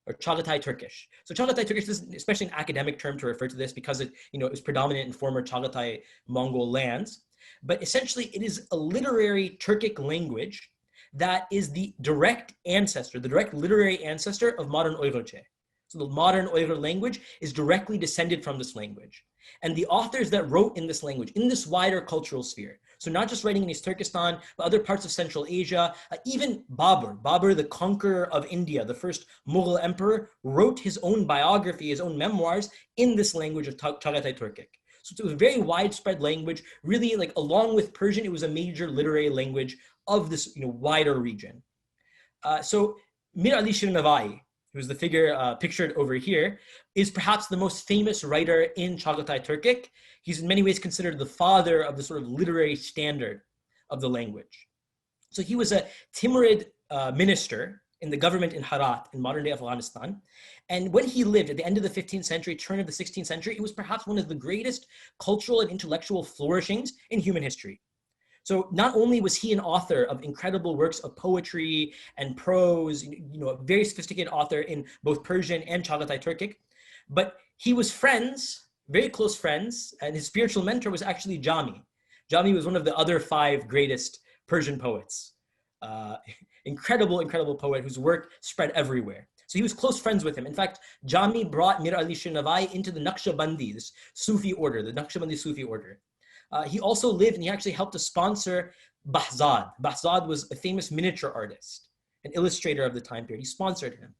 or Chagatai Turkish. So Chagatai Turkish is especially an academic term to refer to this because it was predominant in former Chagatai Mongol lands. But essentially, it is a literary Turkic language that is the direct literary ancestor of modern Uighurche. So the modern Uighur language is directly descended from this language. And the authors that wrote in this language, in this wider cultural sphere, so not just writing in East Turkestan, but other parts of Central Asia, even Babur, the conqueror of India, the first Mughal emperor, wrote his own biography, his own memoirs in this language of Chagatai Turkic. So it was a very widespread language. Really, like along with Persian, it was a major literary language of this wider region. So Mir Ali Shir Navai, who's the figure pictured over here, is perhaps the most famous writer in Chagatai Turkic. He's in many ways considered the father of the sort of literary standard of the language. So he was a Timurid minister in the government in Herat, in modern-day Afghanistan. And when he lived at the end of the 15th century, turn of the 16th century, it was perhaps one of the greatest cultural and intellectual flourishings in human history. So not only was he an author of incredible works of poetry and prose, a very sophisticated author in both Persian and Chagatai Turkic, but he was friends, very close friends, and his spiritual mentor was actually Jami. Jami was one of the other 5 greatest Persian poets. Incredible poet whose work spread everywhere. So he was close friends with him. In fact, Jami brought Mir Ali Shir Navai into the Naqshbandi, this Sufi order, the Naqshbandi Sufi order. He also lived, and he actually helped to sponsor Bahzad. Bahzad was a famous miniature artist, an illustrator of the time period. He sponsored him.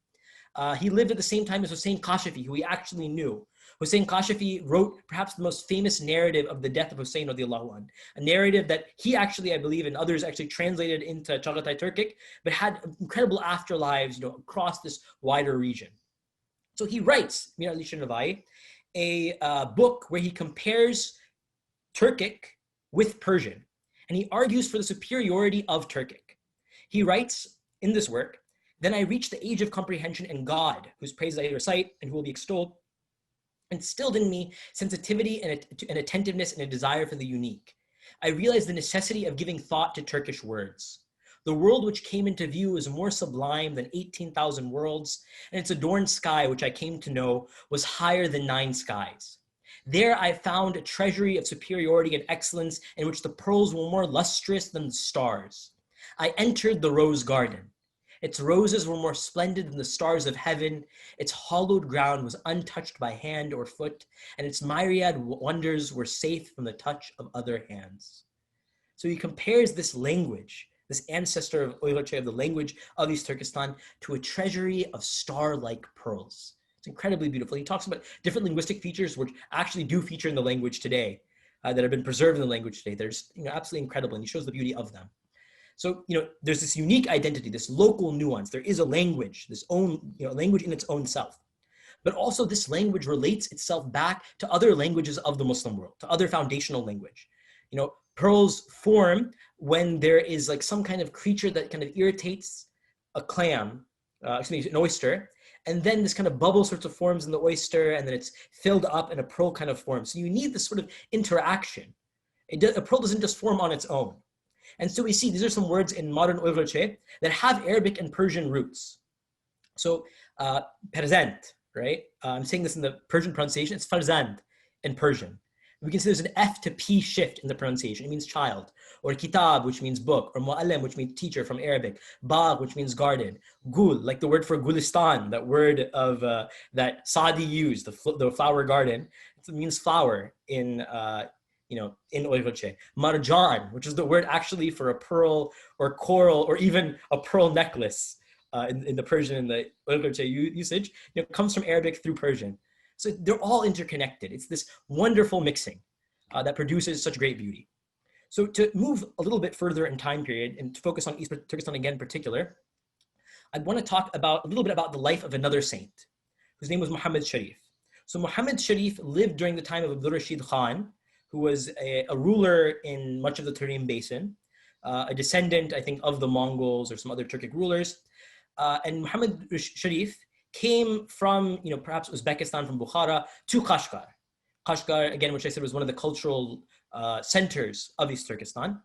He lived at the same time as Hussein Kashafi, who he actually knew. Hussein Kashafi wrote perhaps the most famous narrative of the death of Hussein radiallahu anh, a narrative that he actually, I believe, and others actually translated into Chagatai Turkic, but had incredible afterlives, across this wider region. So he writes, Mir Ali Shirnavai, a book where he compares Turkic with Persian, and he argues for the superiority of Turkic. He writes in this work, "Then I reached the age of comprehension, and God, whose praises I recite and who will be extolled, instilled in me sensitivity and attentiveness and a desire for the unique. I realized the necessity of giving thought to Turkish words. The world which came into view is more sublime than 18,000 worlds, and its adorned sky, which I came to know, was higher than 9 skies. There I found a treasury of superiority and excellence in which the pearls were more lustrous than the stars. I entered the rose garden. Its roses were more splendid than the stars of heaven. Its hallowed ground was untouched by hand or foot, and its myriad wonders were safe from the touch of other hands." So he compares this language, this ancestor of Uighur, of the language of East Turkestan, to a treasury of star-like pearls. It's incredibly beautiful. He talks about different linguistic features which actually do feature in the language today, that have been preserved in the language today. They're absolutely incredible, and he shows the beauty of them. So, there's this unique identity, this local nuance. There is a language, this own, language in its own self. But also this language relates itself back to other languages of the Muslim world, to other foundational language. Pearls form when there is like some kind of creature that kind of irritates a clam, an oyster, and then this kind of bubble sorts of forms in the oyster, and then it's filled up and a pearl kind of forms. So you need this sort of interaction. A pearl doesn't just form on its own. And so we see these are some words in modern Uighur that have Arabic and Persian roots. So perzand, right? I'm saying this in the Persian pronunciation. It's farzand in Persian. We can see there's an F to P shift in the pronunciation. It means child. Or kitab, which means book. Or mu'allim, which means teacher from Arabic. Bagh, which means garden. Gul, like the word for gulistan, that word of that Saadi used, the flower garden. It means flower in Uighur. Marjan, which is the word actually for a pearl or coral or even a pearl necklace in the Persian and the Uighur usage, comes from Arabic through Persian. So they're all interconnected. It's this wonderful mixing that produces such great beauty. So to move a little bit further in time period and to focus on East Turkestan again in particular, I want to talk a little bit about the life of another saint whose name was Muhammad Sharif. So Muhammad Sharif lived during the time of Abdul Rashid Khan, who was a ruler in much of the Tarim Basin, a descendant, I think, of the Mongols or some other Turkic rulers. And Muhammad Sharif came from, perhaps Uzbekistan, from Bukhara, to Kashgar. Kashgar, again, which I said was one of the cultural centers of East Turkestan.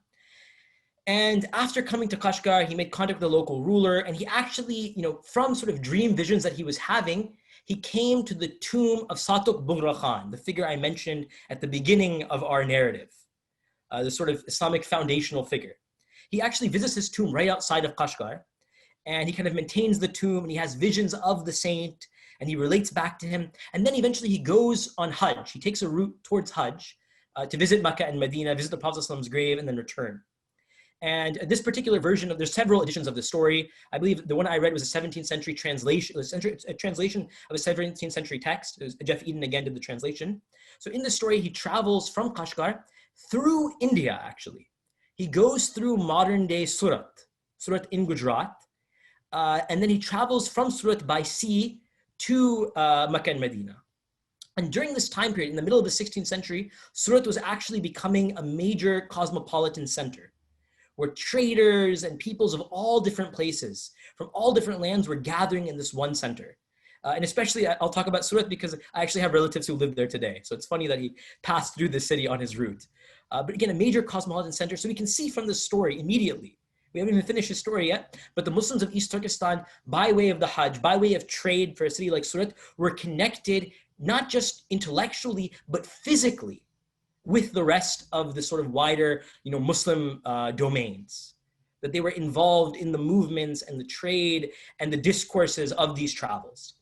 And after coming to Kashgar, he made contact with the local ruler, and he actually, from sort of dream visions that he was having, he came to the tomb of Satuk Bughra Khan, the figure I mentioned at the beginning of our narrative, the sort of Islamic foundational figure. He actually visits his tomb right outside of Kashgar, and he kind of maintains the tomb, and he has visions of the saint, and he relates back to him. And then eventually he goes on Hajj. He takes a route towards Hajj to visit Makkah and Medina, visit the Prophet's grave, and then return. And this particular version there's several editions of the story. I believe the one I read was a 17th century translation, a translation of a 17th century text. Jeff Eden again did the translation. So in the story, he travels from Kashgar through India, actually. He goes through modern day Surat in Gujarat, and then he travels from Surat by sea to Makkah and Medina. And during this time period, in the middle of the 16th century, Surat was actually becoming a major cosmopolitan center, where traders and peoples of all different places, from all different lands, were gathering in this one center. And especially, I'll talk about Surat because I actually have relatives who live there today. So it's funny that he passed through the city on his route. But again, a major cosmopolitan center. So we can see from this story immediately, we haven't even finished his story yet, but the Muslims of East Turkestan, by way of the Hajj, by way of trade for a city like Surat, were connected not just intellectually, but physically with the rest of the sort of wider, Muslim domains, that they were involved in the movements and the trade and the discourses of these travels.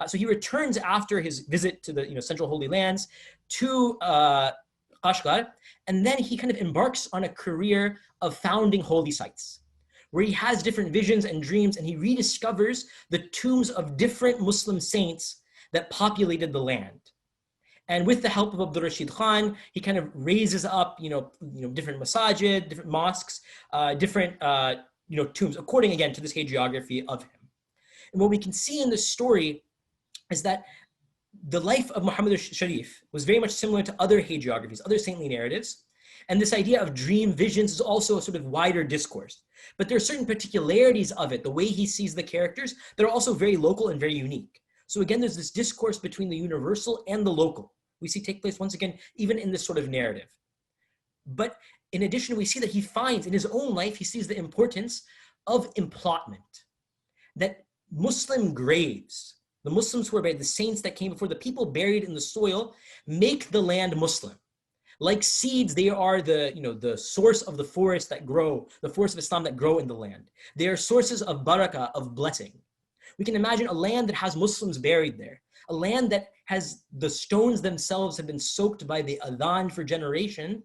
So he returns after his visit to the Central Holy Lands to Kashgar, and then he kind of embarks on a career of founding holy sites, where he has different visions and dreams, and he rediscovers the tombs of different Muslim saints that populated the land. And with the help of Abdul Rashid Khan, he kind of raises up, different masajid, different mosques, different, tombs, according again to this hagiography of him. And what we can see in this story is that the life of Muhammad al-Sharif was very much similar to other hagiographies, other saintly narratives. And this idea of dream visions is also a sort of wider discourse. But there are certain particularities of it, the way he sees the characters, that are also very local and very unique. So again, there's this discourse between the universal and the local. We see take place once again, even in this sort of narrative. But in addition, we see that he finds in his own life, he sees the importance of emplotment. That Muslim graves, the Muslims who are buried, the saints that came before, the people buried in the soil, make the land Muslim. Like seeds, they are the source of the forests that grow, the forests of Islam that grow in the land. They are sources of barakah, of blessing. We can imagine a land that has Muslims buried there, a land that has the stones themselves have been soaked by the adhan for generation,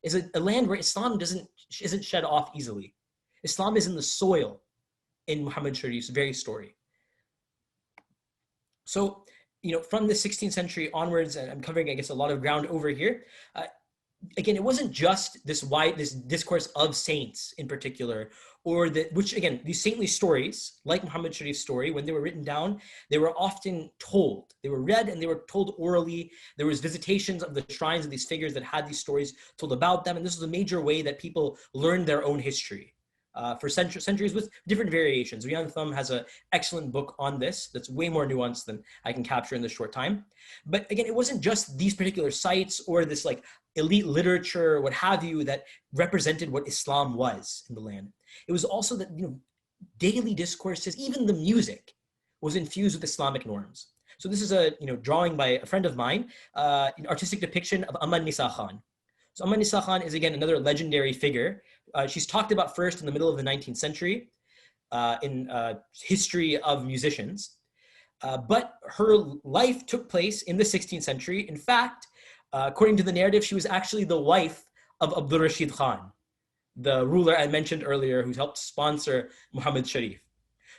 is a land where Islam isn't shed off easily. Islam is in the soil in Muhammad Sharif's very story. So, from the 16th century onwards, and I'm covering, I guess, a lot of ground over here. Again, it wasn't just this discourse of saints in particular, which again, these saintly stories, like Muhammad Sharif's story, when they were written down, they were often told. They were read and they were told orally. There was visitations of the shrines of these figures that had these stories told about them. And this was a major way that people learned their own history. For centuries with different variations. Riyan Thumb has an excellent book on this that's way more nuanced than I can capture in this short time. But again, it wasn't just these particular sites or this like elite literature or what have you that represented what Islam was in the land. It was also that daily discourses, even the music, was infused with Islamic norms. So this is a drawing by a friend of mine, an artistic depiction of Aman Nisa Khan. So Aman Nisa Khan is again another legendary figure. She's talked about first in the middle of the 19th century in history of musicians. But her life took place in the 16th century. In fact, according to the narrative, she was actually the wife of Abdul Rashid Khan, the ruler I mentioned earlier who helped sponsor Muhammad Sharif.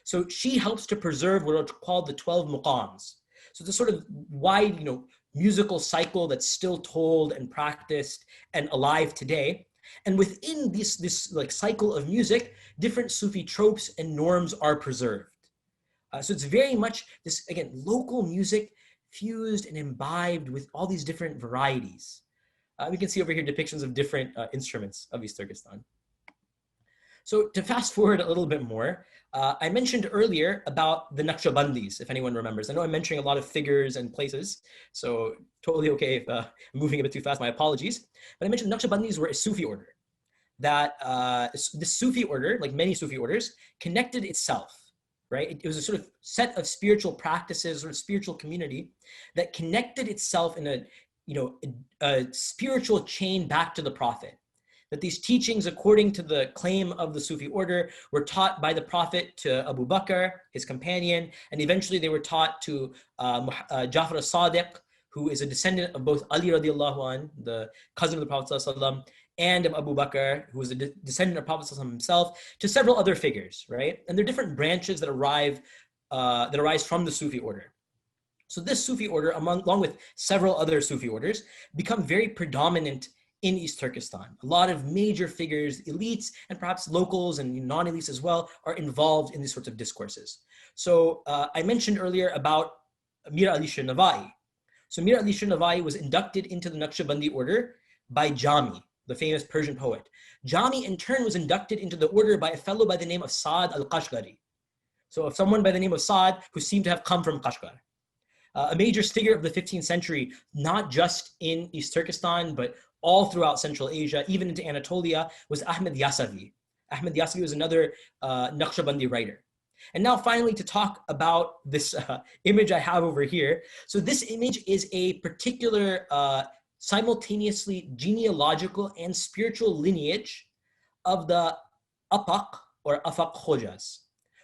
So she helps to preserve what are called the 12 muqams. So the sort of wide, musical cycle that's still told and practiced and alive today. And within this like cycle of music, different Sufi tropes and norms are preserved. So it's very much this, again, local music fused and imbibed with all these different varieties. We can see over here depictions of different instruments of East Turkestan. So to fast forward a little bit more, I mentioned earlier about the Naqshbandis, if anyone remembers. I know I'm mentioning a lot of figures and places, so totally okay if I'm moving a bit too fast, my apologies. But I mentioned the Naqshbandis were a Sufi order. That the Sufi order, like many Sufi orders, connected itself, right? It was a sort of set of spiritual practices or spiritual community that connected itself in a spiritual chain back to the Prophet. That these teachings, according to the claim of the Sufi order, were taught by the Prophet to Abu Bakr, his companion, and eventually they were taught to Jafar as-Sadiq, who is a descendant of both Ali radiallahu anh, the cousin of the Prophet ﷺ, and of Abu Bakr, who was a descendant of Prophet ﷺ himself, to several other figures, right? And there are different branches that arise from the Sufi order. So this Sufi order, along with several other Sufi orders, become very predominant in East Turkestan. A lot of major figures, elites, and perhaps locals and non-elites as well are involved in these sorts of discourses. So I mentioned earlier about Mir Ali Shir Navai. So Mir Ali Shir Navai was inducted into the Naqshbandi order by Jami, the famous Persian poet. Jami in turn was inducted into the order by a fellow by the name of Saad al-Qashqari. So someone by the name of Saad who seemed to have come from Kashgar. A major figure of the 15th century, not just in East Turkestan, but all throughout Central Asia, even into Anatolia, was Ahmed Yasavi. Ahmed Yasavi was another Naqshbandi writer. And now finally to talk about this image I have over here. So this image is a particular simultaneously genealogical and spiritual lineage of the Apak or Afaq Khojas.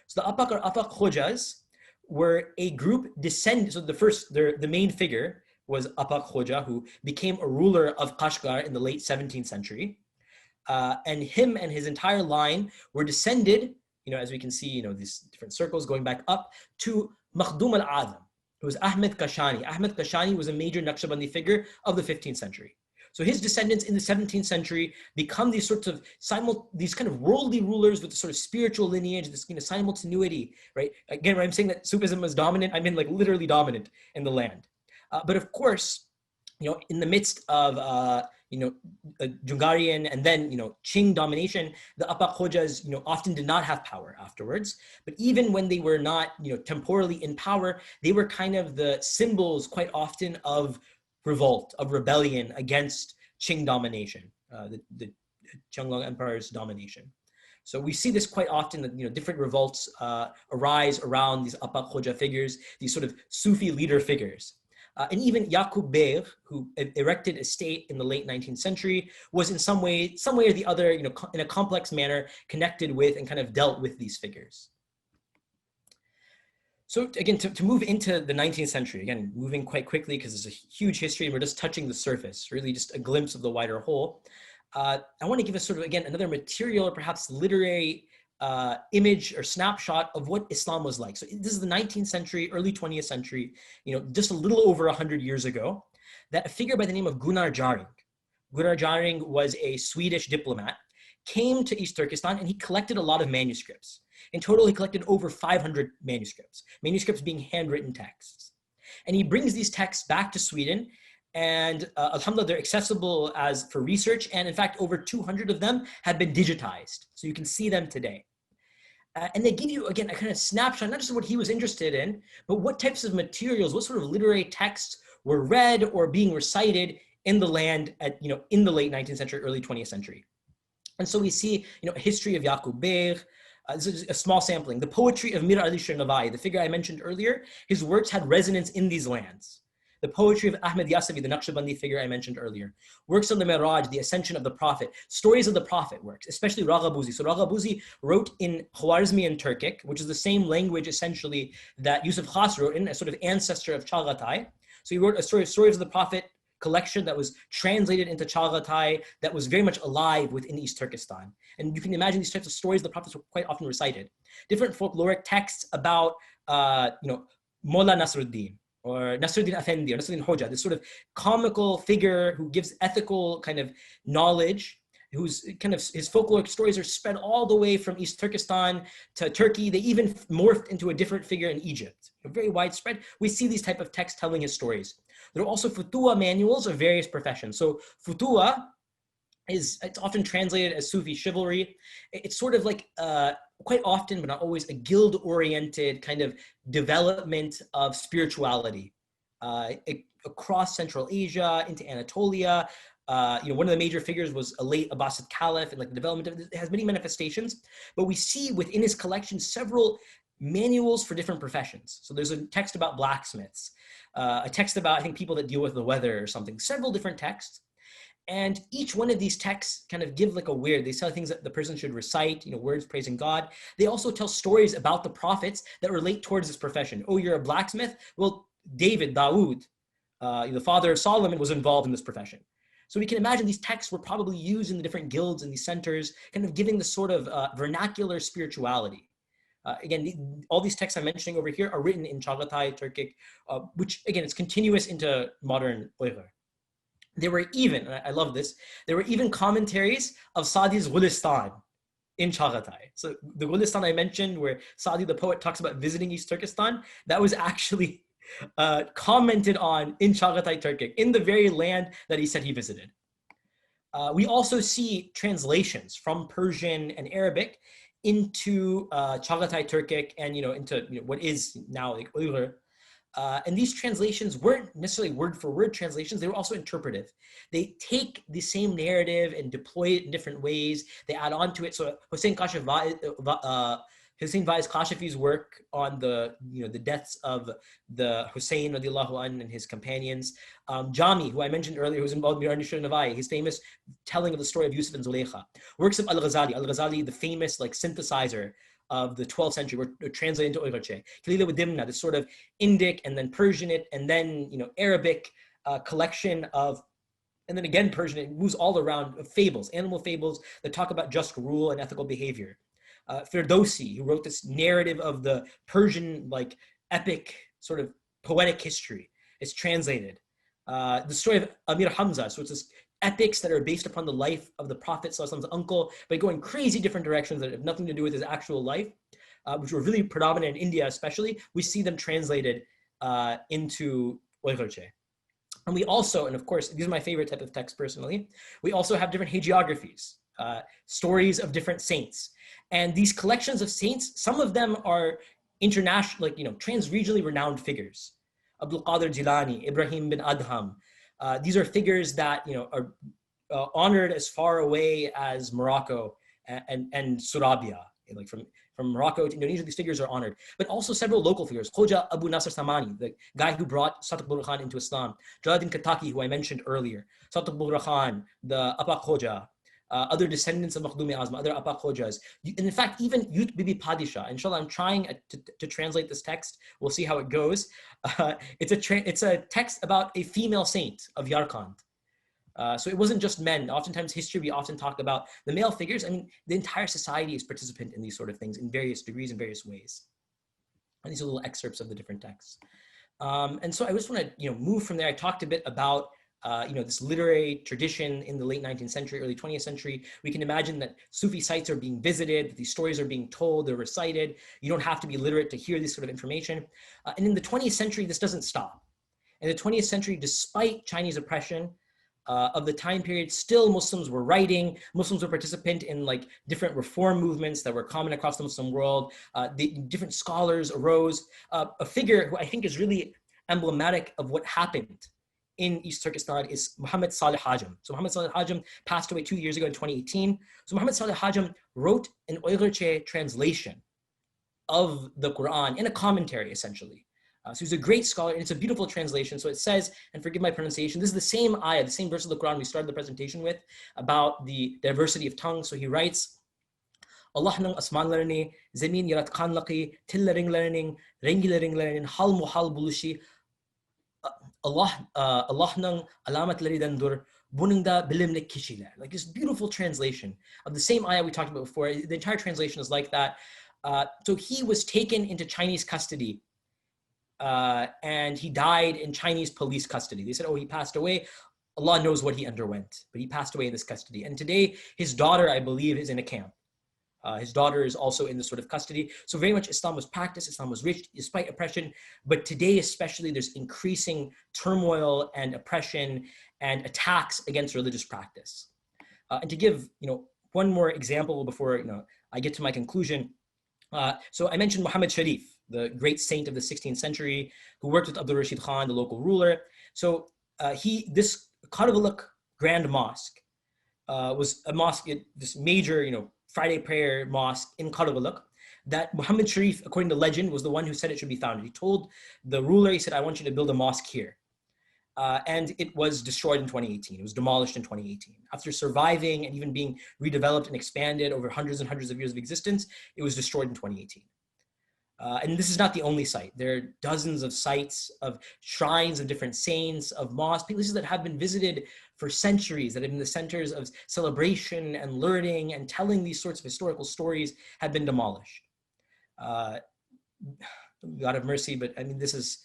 So the Apak or Afaq Khojas were a group descended. So the main figure was Apak Khoja, who became a ruler of Kashgar in the late 17th century. And him and his entire line were descended, as we can see, these different circles going back up to Makhdum al-Azam, who was Ahmed Kashani. Ahmed Kashani was a major Naqshbandi figure of the 15th century. So his descendants in the 17th century become these sorts of these kind of worldly rulers with a sort of spiritual lineage, this simultaneity, right? Again, when I'm saying that Sufism was dominant, I mean like literally dominant in the land. But of course, in the midst of Jungarian and then Qing domination, the Apak Khojas often did not have power afterwards. But even when they were not temporally in power, they were kind of the symbols quite often of revolt, of rebellion against Qing domination, the Qianlong Empire's domination. So we see this quite often that different revolts arise around these Apak Khoja figures, these sort of Sufi leader figures. And even Yaqub Bey, who erected a state in the late 19th century, was in some way or the other, in a complex manner, connected with and kind of dealt with these figures. So again, to move into the 19th century, again, moving quite quickly because there's a huge history and we're just touching the surface, really just a glimpse of the wider whole. I want to give us sort of, again, another material or perhaps literary image or snapshot of what Islam was like. So this is the 19th century, early 20th century, just a little over 100 years ago, that a figure by the name of Gunnar Jarring. Gunnar Jarring was a Swedish diplomat, came to East Turkestan and he collected a lot of manuscripts. In total, he collected over 500 manuscripts being handwritten texts. And he brings these texts back to Sweden. And alhamdulillah, they're accessible for research. And in fact, over 200 of them have been digitized. So you can see them today. And they give you, again, a kind of snapshot, not just of what he was interested in, but what types of materials, what sort of literary texts were read or being recited in the land in the late 19th century, early 20th century. And so we see, a history of Yaqub Bey. This is a small sampling. The poetry of Mir Ali Shirnavai, the figure I mentioned earlier, his works had resonance in these lands. The poetry of Ahmed Yasavi, the Naqshbandi figure I mentioned earlier. Works on the Miraj, the ascension of the Prophet. Stories of the Prophet works, especially Raghabuzi. So Raghabuzi wrote in Khwarezmi and Turkic, which is the same language essentially that Yusuf Khas wrote in, a sort of ancestor of Chagatai. So he wrote a stories of the Prophet collection that was translated into Chagatai that was very much alive within East Turkestan. And you can imagine these types of stories, the prophets were quite often recited. Different folkloric texts about, Mola Nasruddin or Nasruddin Effendi or Nasruddin Hoja, this sort of comical figure who gives ethical kind of knowledge, whose kind of his folkloric stories are spread all the way from East Turkestan to Turkey. They even morphed into a different figure in Egypt, very widespread. We see these type of texts telling his stories. There are also futua manuals of various professions. So futua it's often translated as Sufi chivalry. It's sort of like quite often, but not always, a guild-oriented kind of development of spirituality across Central Asia into Anatolia. One of the major figures was a late Abbasid Caliph, and like the development of it has many manifestations. But we see within his collection several manuals for different professions. So there's a text about blacksmiths, a text about, I think, people that deal with the weather or something, several different texts. And each one of these texts kind of give like a weird, they tell things that the person should recite, words praising God. They also tell stories about the prophets that relate towards this profession. Oh, you're a blacksmith? Well, Dawood, the father of Solomon, was involved in this profession. So we can imagine these texts were probably used in the different guilds and these centers, kind of giving the sort of vernacular spirituality. Again, all these texts I'm mentioning over here are written in Chagatai, Turkic, which again, it's continuous into modern Uighur. There were even, and I love this, there were even commentaries of Sadi's Gulistan in Chagatai. So the Gulistan I mentioned, where Sadi the poet talks about visiting East Turkestan, that was actually commented on in Chagatai Turkic, in the very land that he said he visited. We also see translations from Persian and Arabic into Chagatai Turkic and into what is now like Uighur. And these translations weren't necessarily word-for-word translations. They were also interpretive. They take the same narrative and deploy it in different ways. They add on to it. So Hussein Vaiz Kashafi's work on the deaths of the Hussein radiallahu anh and his companions. Jami, who I mentioned earlier, who's involved in Mir Ali Shirnavai, his famous telling of the story of Yusuf and Zuleikha. Works of Al-Ghazali, the famous synthesizer of the 12th century, were translated into Uighurche. Khalila Wadimna, this sort of Indic and then Persianate and then Arabic collection of And then again, Persian, it moves all around fables, animal fables that talk about just rule and ethical behavior. Ferdowsi, who wrote this narrative of the Persian like epic sort of poetic history, is translated. The story of Amir Hamza, so it's this epics that are based upon the life of the Prophet Prophet's uncle, but go in crazy different directions that have nothing to do with his actual life, which were really predominant in India especially. We see them translated into Uighurche. And we also, and of course, these are my favorite type of text personally, we also have different hagiographies, stories of different saints. And these collections of saints, some of them are international, like, trans-regionally renowned figures. Abdul Qadir Jilani, Ibrahim bin Adham. These are figures that, are honored as far away as Morocco and Surabia, like from Morocco to Indonesia, these figures are honored, but also several local figures. Khoja Abu Nasr Samani, the guy who brought Satak Burhan into Islam. Jalaluddin Kataki, who I mentioned earlier. Satak Burhan, the Apa Khoja, other descendants of Makhdumi Azma, other Apa Khojas. And in fact, even Yut Bibi Padisha. Inshallah, I'm trying to translate this text. We'll see how it goes. It's a text about a female saint of Yarkand. So it wasn't just men. Oftentimes history, we often talk about the male figures. I mean, the entire society is participant in these sort of things in various degrees, in various ways. And these are little excerpts of the different texts. And so I just want to, move from there. I talked a bit about, this literary tradition in the late 19th century, early 20th century. We can imagine that Sufi sites are being visited, these stories are being told, they're recited. You don't have to be literate to hear this sort of information. And in the 20th century, this doesn't stop. In the 20th century, despite Chinese oppression, of the time period, still Muslims were writing. Muslims were participant in like different reform movements that were common across the Muslim world. Different scholars arose. A figure who I think is really emblematic of what happened in East Turkestan is Muhammad Salih Hajam. So Muhammad Salih Hajam passed away 2 years ago in 2018. So Muhammad Salih Hajam wrote an Uighurche translation of the Quran in a commentary, essentially. So he's a great scholar, and it's a beautiful translation. So it says, and forgive my pronunciation, this is the same ayah, the same verse of the Quran we started the presentation with about the diversity of tongues. So he writes, Allah nang asman larni, zemin yarat khan laki, tillaring learning, rengilaring learning, hal muhal bulushi, Allah nang alamat lari dandur, buningda bilimnik kishila. Like this beautiful translation of the same ayah we talked about before. The entire translation is like that. So he was taken into Chinese custody. And he died in Chinese police custody. They said, oh, he passed away. Allah knows what he underwent, but he passed away in this custody. And today, his daughter, I believe, is in a camp. His daughter is also in this sort of custody. So very much Islam was practiced, Islam was rich despite oppression. But today, especially, there's increasing turmoil and oppression and attacks against religious practice. And to give, one more example before, I get to my conclusion. So I mentioned Muhammad Sharif, the great saint of the 16th century, who worked with Abdul Rashid Khan, the local ruler. So this Karavaluk Grand Mosque was a mosque, this major, Friday prayer mosque in Karavaluk, that Muhammad Sharif, according to legend, was the one who said it should be founded. He told the ruler, he said, I want you to build a mosque here. And it was destroyed in 2018. It was demolished in 2018. After surviving and even being redeveloped and expanded over hundreds and hundreds of years of existence, it was destroyed in 2018. And this is not the only site. There are dozens of sites of shrines of different saints, of mosques, places that have been visited for centuries, that have been the centers of celebration and learning and telling these sorts of historical stories, have been demolished. God have mercy, but I mean, this is,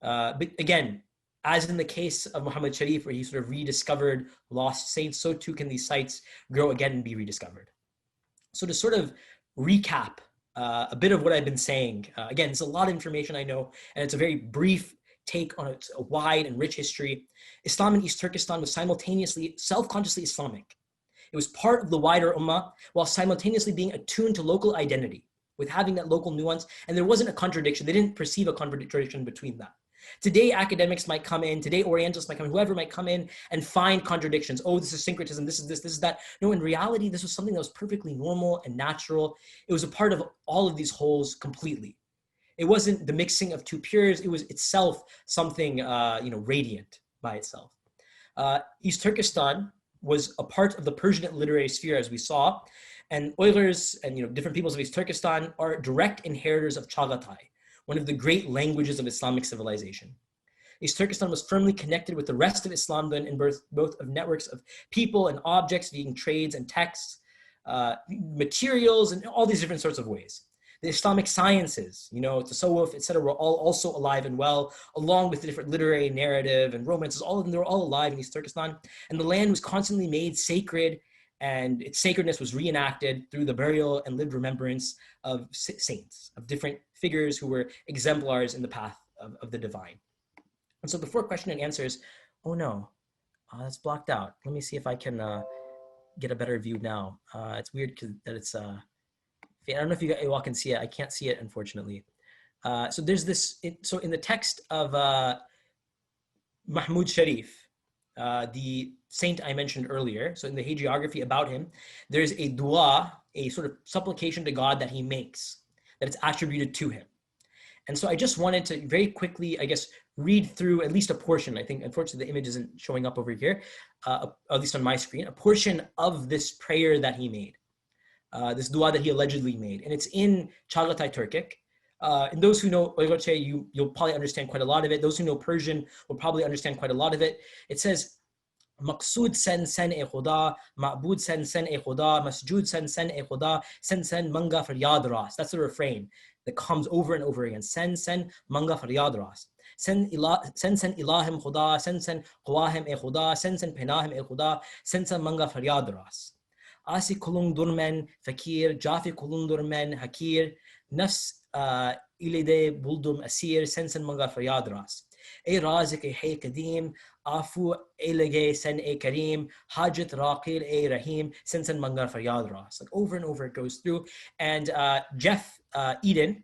but again, as in the case of Muhammad Sharif, where he sort of rediscovered lost saints, so too can these sites grow again and be rediscovered. So to sort of recap a bit of what I've been saying, again, it's a lot of information I know, and it's a very brief take on a wide and rich history. Islam in East Turkestan was simultaneously self-consciously Islamic. It was part of the wider ummah while simultaneously being attuned to local identity, with having that local nuance, and there wasn't a contradiction. They didn't perceive a contradiction between that. Today, academics might come in, today Orientalists might come in, whoever might come in and find contradictions. Oh, this is syncretism, this is this is that. No, in reality, this was something that was perfectly normal and natural. It was a part of all of these wholes completely. It wasn't the mixing of two pures, it was itself something, radiant by itself. East Turkestan was a part of the Persian literary sphere, as we saw, and Uyghurs and different peoples of East Turkestan are direct inheritors of Chagatai, one of the great languages of Islamic civilization. East Turkestan was firmly connected with the rest of Islam then in both of networks of people and objects, being trades and texts, materials, and all these different sorts of ways. The Islamic sciences, tasawwuf, etc., were all also alive and well, along with the different literary narrative and romances. All of them, they were all alive in East Turkestan. And the land was constantly made sacred, and its sacredness was reenacted through the burial and lived remembrance of saints, of different figures who were exemplars in the path of the divine. And so before question and answers, oh no, that's blocked out. Let me see if I can get a better view now. It's weird that it's, I don't know if you all can see it. I can't see it, unfortunately. So there's this, so in the text of Mahmud Sharif, the saint I mentioned earlier, so in the hagiography about him, there's a dua, a sort of supplication to God that he makes, that it's attributed to him. And so I just wanted to very quickly, I guess, read through at least a portion. I think, unfortunately, the image isn't showing up over here, at least on my screen, a portion of this prayer that he made, this dua that he allegedly made. And it's in Chagatai Turkic. And those who know Uighur, you'll probably understand quite a lot of it. Those who know Persian will probably understand quite a lot of it. It says, Maqsood sen e khuda, ma'bud sen e khuda, masjood sen e khuda, sen manga faryad ras. That's the refrain that comes over and over again. Sen manga faryad ras. Sen ilahim khuda, sen quwahim e khuda, sen penahim e khuda, sen manga faryad ras. Asi kulung durmen fakir, jafi kulung durmen hakir, nafs ilide buldum asir, sen manga faryad ras. Ey razik e hey kadim, afu elige sen e kareem, hajat raqil e rahim, sen manga faryad ras. Like over and over it goes through. And Jeff Eden,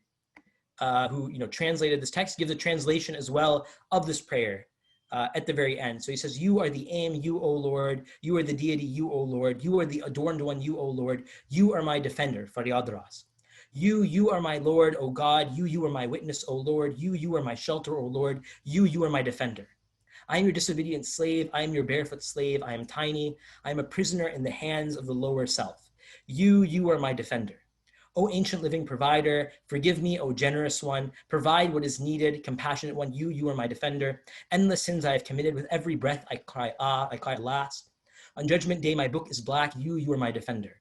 who translated this text, gives a translation as well of this prayer at the very end. So he says, you are the aim, you, O Lord. You are the deity, you, O Lord. You are the adorned one, you, O Lord. You are my defender, faryad ras. You are my Lord, O God. You are my witness, O Lord. You are my shelter, O Lord. You are my defender. I am your disobedient slave. I am your barefoot slave. I am tiny. I am a prisoner in the hands of the lower self. You are my defender. O ancient living provider, forgive me, O generous one. Provide what is needed, compassionate one. You are my defender. Endless sins I have committed. With every breath I cry, I cry, alas. On judgment day, my book is black. You are my defender.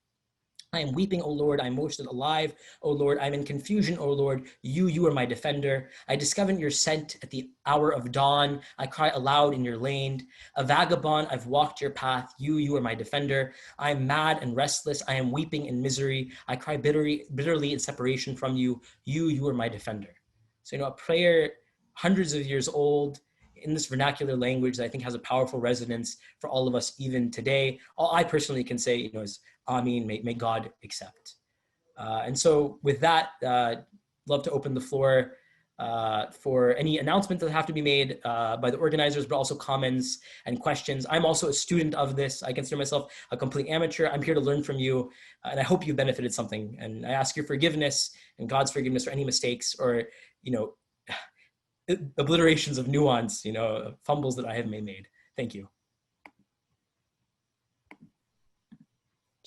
I am weeping, O Lord. I am most alive, O Lord. I am in confusion, O Lord. You are my defender. I discover your scent at the hour of dawn. I cry aloud in your lane. A vagabond, I've walked your path. You are my defender. I am mad and restless. I am weeping in misery. I cry bitterly in separation from you. You are my defender. So, a prayer hundreds of years old in this vernacular language that I think has a powerful resonance for all of us even today. All I personally can say, is Ameen, may God accept. And so with that, love to open the floor for any announcements that have to be made by the organizers, but also comments and questions. I'm also a student of this. I consider myself a complete amateur. I'm here to learn from you, and I hope you benefited something. And I ask your forgiveness and God's forgiveness for any mistakes or, obliterations of nuance, fumbles that I have made. Thank you.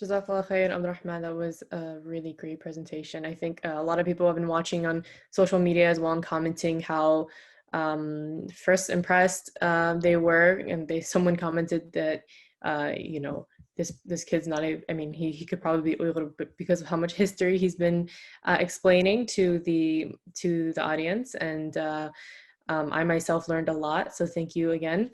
Jazakallah khair, Abdurrahman. That was a really great presentation. I think a lot of people have been watching on social media as well and commenting how first impressed they were, and someone commented that this kid's not he could probably be Uighur because of how much history he's been explaining to the audience, and I myself learned a lot, so thank you again.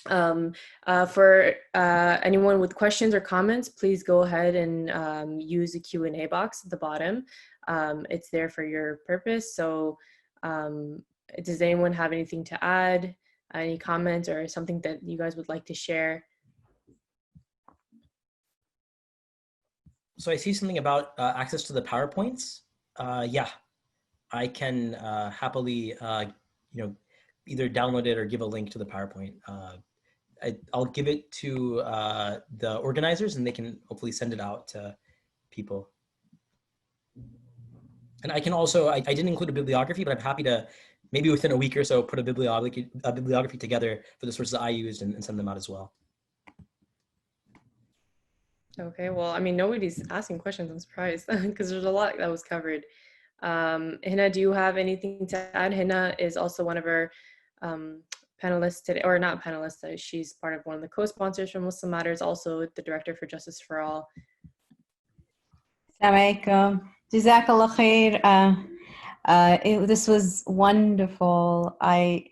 For anyone with questions or comments, please go ahead and use the Q&A box at the bottom. It's there for your purpose. So does anyone have anything to add, any comments or something that you guys would like to share? So I see something about access to the PowerPoints. Yeah, I can happily, either download it or give a link to the PowerPoint. I'll give it to the organizers and they can hopefully send it out to people. And I can also, I didn't include a bibliography, but I'm happy to maybe within a week or so put a bibliography together for the sources that I used and send them out as well. Okay, well, nobody's asking questions. I'm surprised because there's a lot that was covered. Hina, do you have anything to add? Hina is also one of our panelist today, or not panelist, she's part of one of the co-sponsors from Muslim Matters, also the director for Justice for All. Assalamu alaikum. Jazakallah khair. This was wonderful. I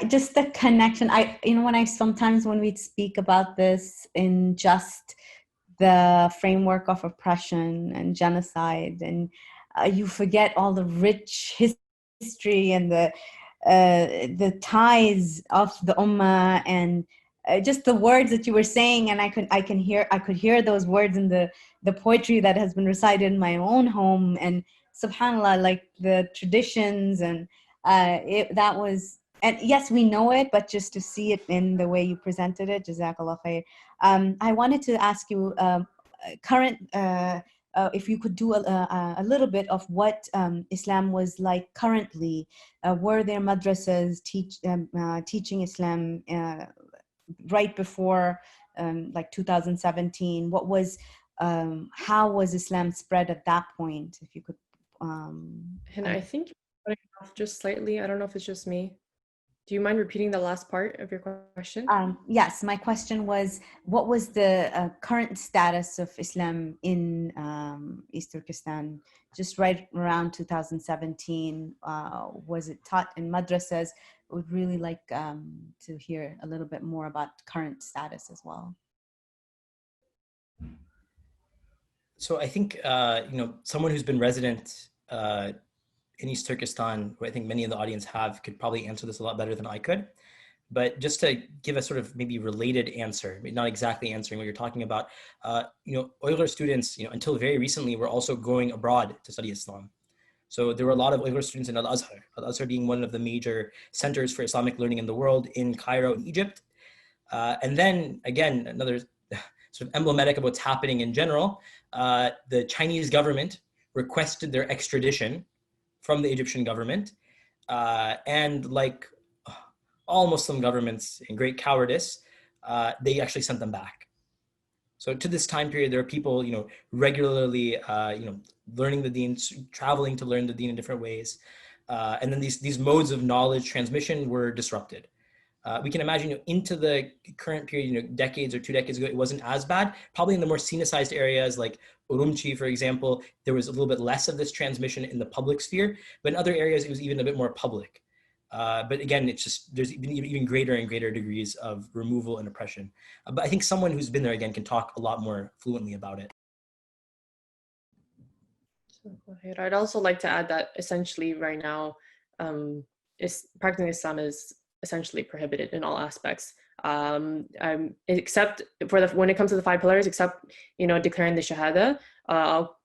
just the connection. When we speak about this in just the framework of oppression and genocide, and you forget all the rich history and the ties of the ummah, and just the words that you were saying, and I could hear those words in the poetry that has been recited in my own home, and subhanallah, like the traditions, and that was. And yes, we know it, but just to see it in the way you presented it, Jazakallah khair. I wanted to ask you, if you could do a little bit of what Islam was like currently. Were there madrasas teaching Islam right before like 2017? How was Islam spread at that point? If you could. And I think you're cutting off just slightly. I don't know if it's just me. Do you mind repeating the last part of your question? Yes, my question was, what was the current status of Islam in East Turkestan just right around 2017? Was it taught in madrasas? I would really like to hear a little bit more about current status as well. So I think, someone who's been resident in East Turkestan, who I think many in the audience have, could probably answer this a lot better than I could. But just to give a sort of maybe related answer, not exactly answering what you're talking about, Uighur students, until very recently, were also going abroad to study Islam. So there were a lot of Uighur students in Al-Azhar being one of the major centers for Islamic learning in the world, in Cairo, Egypt. And then again, another sort of emblematic of what's happening in general, the Chinese government requested their extradition from the Egyptian government. And like all Muslim governments in great cowardice, they actually sent them back. So to this time period, there are people, regularly, learning the deen, traveling to learn the deen in different ways. And then these modes of knowledge transmission were disrupted. We can imagine, into the current period, decades or 2 decades ago, it wasn't as bad. Probably in the more Sinicized areas like Urumqi, for example, there was a little bit less of this transmission in the public sphere, but in other areas, it was even a bit more public. But again, it's just, there's even greater and greater degrees of removal and oppression. But I think someone who's been there, again, can talk a lot more fluently about it. I'd also like to add that essentially right now, practicing Islam is essentially prohibited in all aspects, except for when it comes to the 5 pillars, except declaring the shahada.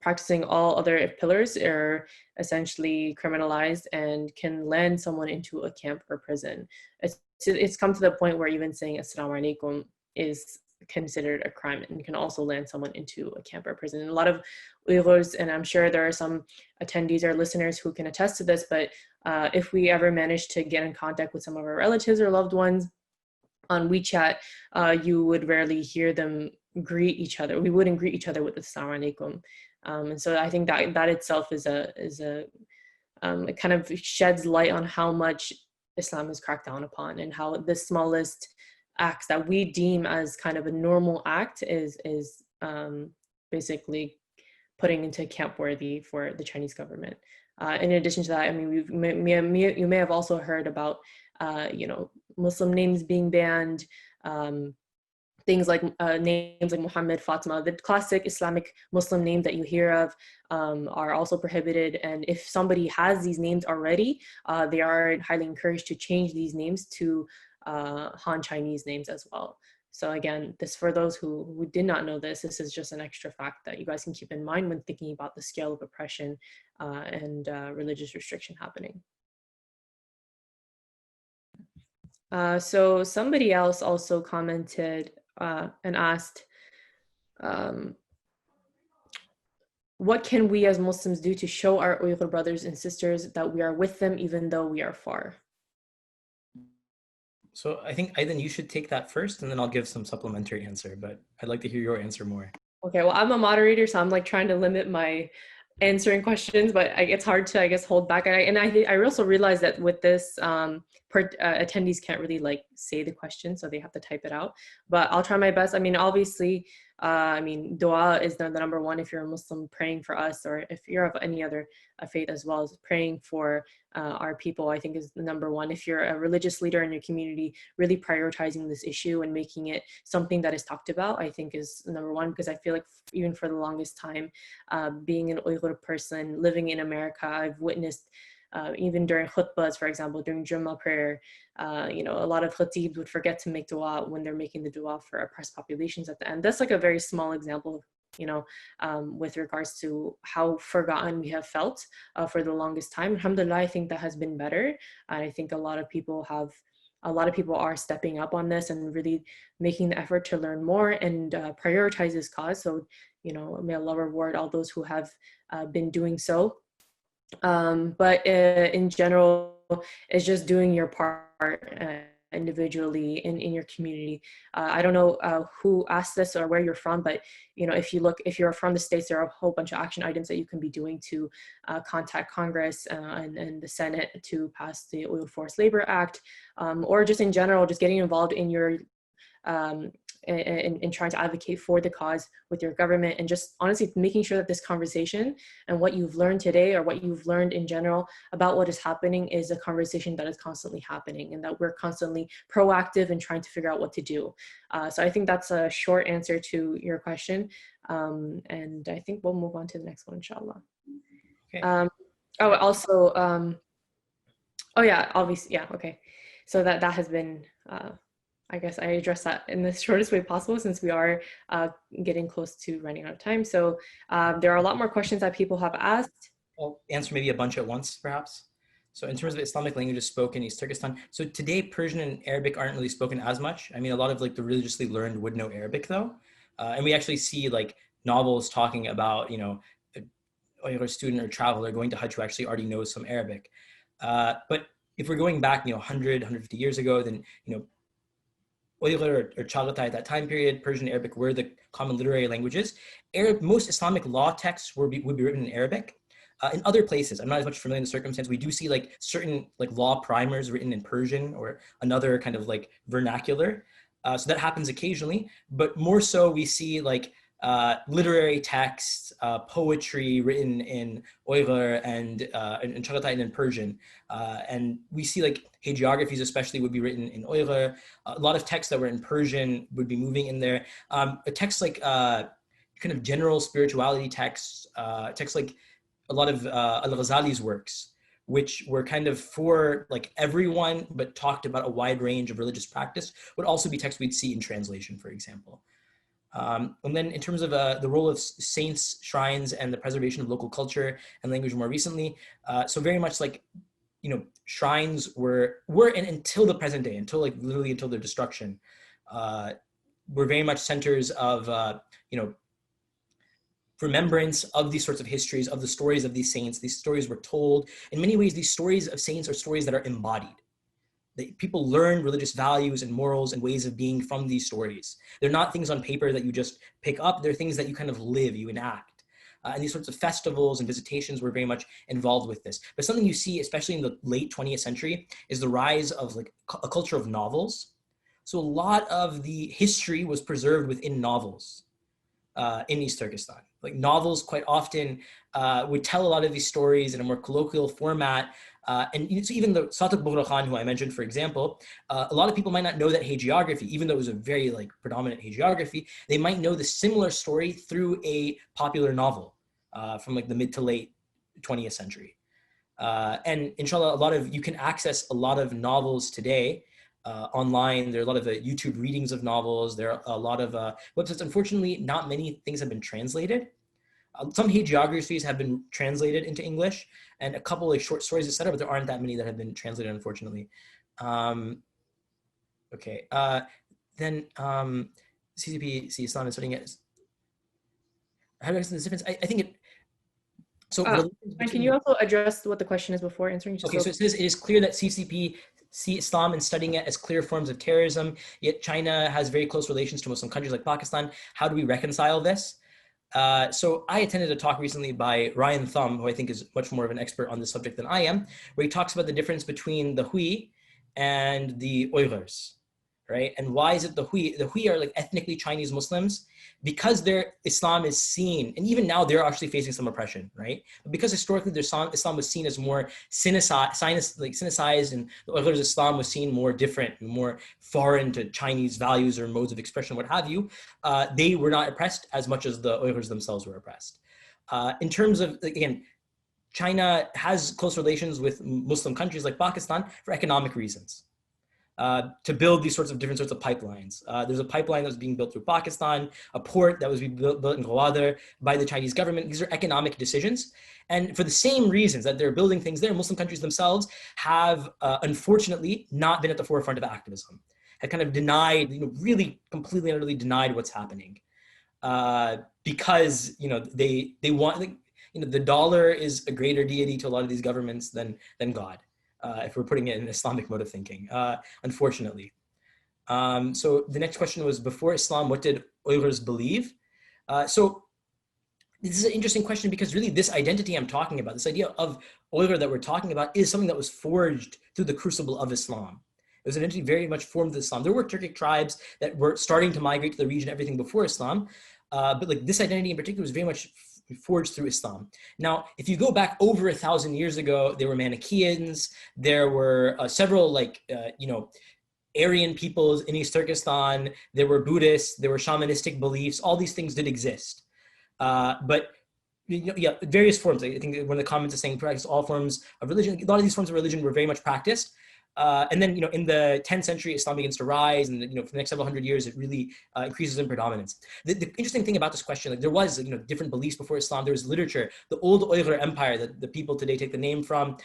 Practicing all other pillars are essentially criminalized and can land someone into a camp or prison. It's come to the point where even saying S01E05 is considered a crime and can also land someone into a camp or prison. And a lot of Uyghurs, and I'm sure there are some attendees or listeners who can attest to this, but if we ever manage to get in contact with some of our relatives or loved ones on WeChat, you would rarely hear them greet each other. We wouldn't greet each other with Assalamu alaikum. And so I think that itself is it kind of sheds light on how much Islam is cracked down upon, and how the smallest acts that we deem as kind of a normal act is basically putting into camp worthy for the Chinese government. In addition to that, I mean, you may have also heard about, Muslim names being banned, things like names like Muhammad, Fatima, the classic Islamic Muslim name that you hear of, are also prohibited. And if somebody has these names already, they are highly encouraged to change these names to Han Chinese names as well. So again, this, for those who did not know this is just an extra fact that you guys can keep in mind when thinking about the scale of oppression and religious restriction happening. So somebody else also commented and asked, what can we as Muslims do to show our Uyghur brothers and sisters that we are with them even though we are far? So I think, Aidan, you should take that first, and then I'll give some supplementary answer, but I'd like to hear your answer more. Okay, well, I'm a moderator, so I'm like trying to limit my answering questions, but it's hard to, I guess, hold back. I also realized that with this, attendees can't really like say the question, so they have to type it out. But I'll try my best. I mean, obviously, dua is the number one if you're a Muslim, praying for us, or if you're of any other faith as well, as praying for our people, I think is the number one. If you're a religious leader in your community, really prioritizing this issue and making it something that is talked about, I think is number one, because I feel like even for the longest time, being an Uyghur person living in America, I've witnessed even during khutbahs, for example, during Jummah prayer, a lot of khatibs would forget to make dua when they're making the dua for oppressed populations at the end. That's like a very small example, with regards to how forgotten we have felt for the longest time. Alhamdulillah, I think that has been better. I think a lot of people are stepping up on this and really making the effort to learn more and prioritize this cause. So, may Allah reward all those who have been doing so. But in general, it's just doing your part individually in your community. I don't know who asked this or where you're from, but if you're from the States, there are a whole bunch of action items that you can be doing to contact Congress and the Senate to pass the Oil Forced Labor Act, or just in general, just getting involved in your in trying to advocate for the cause with your government, and just honestly making sure that this conversation and what you've learned today, or what you've learned in general about what is happening, is a conversation that is constantly happening, and that we're constantly proactive in trying to figure out what to do. So I think that's a short answer to your question. And I think we'll move on to the next one, inshallah. Okay. Oh yeah, obviously, yeah, okay. So that has been, I guess I addressed that in the shortest way possible, since we are getting close to running out of time. So there are a lot more questions that people have asked. I'll answer maybe a bunch at once, perhaps. So in terms of Islamic languages spoken in East Turkestan, so today Persian and Arabic aren't really spoken as much. I mean, a lot of like the religiously learned would know Arabic though. And we actually see like novels talking about, a student or traveler going to Hajj who actually already knows some Arabic. But if we're going back, 100, 150 years ago, then, Uighur or Chagatai at that time period, Persian and Arabic were the common literary languages. Most Islamic law texts would be written in Arabic. In other places, I'm not as much familiar in the circumstance, we do see like certain like law primers written in Persian or another kind of like vernacular. So that happens occasionally, but more so we see like literary texts, poetry written in Uighur and in Chagatai and in Persian. And we see like hagiographies especially would be written in Uighur. A lot of texts that were in Persian would be moving in there. A text like kind of general spirituality texts, texts like a lot of Al-Ghazali's works, which were kind of for like everyone, but talked about a wide range of religious practice, would also be texts we'd see in translation, for example. And then in terms of the role of saints, shrines, and the preservation of local culture and language more recently, so very much like, shrines were and until the present day, until like literally until their destruction, were very much centers of, remembrance of these sorts of histories, of the stories of these saints. These stories were told. In many ways, these stories of saints are stories that are embodied. People learn religious values and morals and ways of being from these stories. They're not things on paper that you just pick up. They're things that you kind of live, you enact. And these sorts of festivals and visitations were very much involved with this. But something you see, especially in the late 20th century, is the rise of like a culture of novels. So a lot of the history was preserved within novels in East Turkestan. Like novels quite often would tell a lot of these stories in a more colloquial format. And so even the Satuk Boghra Khan, who I mentioned, for example, a lot of people might not know that hagiography, even though it was a very like predominant hagiography, they might know the similar story through a popular novel from like the mid to late 20th century. And inshallah, you can access a lot of novels today online. There are a lot of YouTube readings of novels. There are a lot of websites. Unfortunately, not many things have been translated. Some hagiographies have been translated into English, and a couple like short stories, etc., but there aren't that many that have been translated, unfortunately. Okay. Then CCP, see Islam is studying it. How do I understand the difference? I think it. So can you also address what the question is before answering? Okay, so it says it is clear that CCP see Islam and studying it as clear forms of terrorism, yet China has very close relations to Muslim countries like Pakistan. How do we reconcile this? So I attended a talk recently by Ryan Thum, who I think is much more of an expert on this subject than I am, where he talks about the difference between the Hui and the Uyghurs, right? And why is it the Hui? The Hui are like ethnically Chinese Muslims because their Islam is seen, and even now they're actually facing some oppression, right? But because historically their Islam was seen as more Sinicized, and the Uyghurs' Islam was seen more different, more foreign to Chinese values or modes of expression, what have you, they were not oppressed as much as the Uyghurs themselves were oppressed. In terms of, again, China has close relations with Muslim countries like Pakistan for economic reasons. To build these different sorts of pipelines. There's a pipeline that was being built through Pakistan, a port that was being built in Gwadar by the Chinese government. These are economic decisions. And for the same reasons that they're building things there, Muslim countries themselves have unfortunately not been at the forefront of activism, have kind of denied, really completely and utterly denied what's happening. Because, they want, the dollar is a greater deity to a lot of these governments than God. If we're putting it in an Islamic mode of thinking, unfortunately. So the next question was, before Islam, what did Uyghurs believe? So this is an interesting question because really this identity I'm talking about, this idea of Uyghur that we're talking about, is something that was forged through the crucible of Islam. It was an identity very much formed with Islam. There were Turkic tribes that were starting to migrate to the region, everything before Islam. But like this identity in particular was very much forged through Islam. Now, if you go back over 1,000 years ago, there were Manichaeans, there were several Aryan peoples in East Turkestan, there were Buddhists, there were shamanistic beliefs, all these things did exist. But various forms. I think one of the comments is saying practice all forms of religion. A lot of these forms of religion were very much practiced. And then, in the 10th century, Islam begins to rise, and for the next several hundred years, it really increases in predominance. The interesting thing about this question, there was, different beliefs before Islam. There was literature. The old Uighur Empire that the people today take the name from,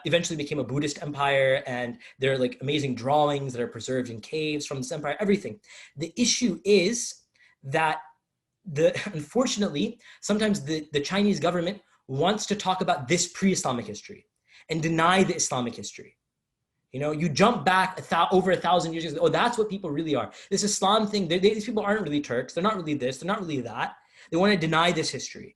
eventually became a Buddhist empire, and there are amazing drawings that are preserved in caves from this empire. Everything. The issue is that unfortunately, sometimes the Chinese government wants to talk about this pre-Islamic history and deny the Islamic history. You jump back over 1,000 years ago. Oh, that's what people really are. This Islam thing, these people aren't really Turks. They're not really this. They're not really that. They want to deny this history,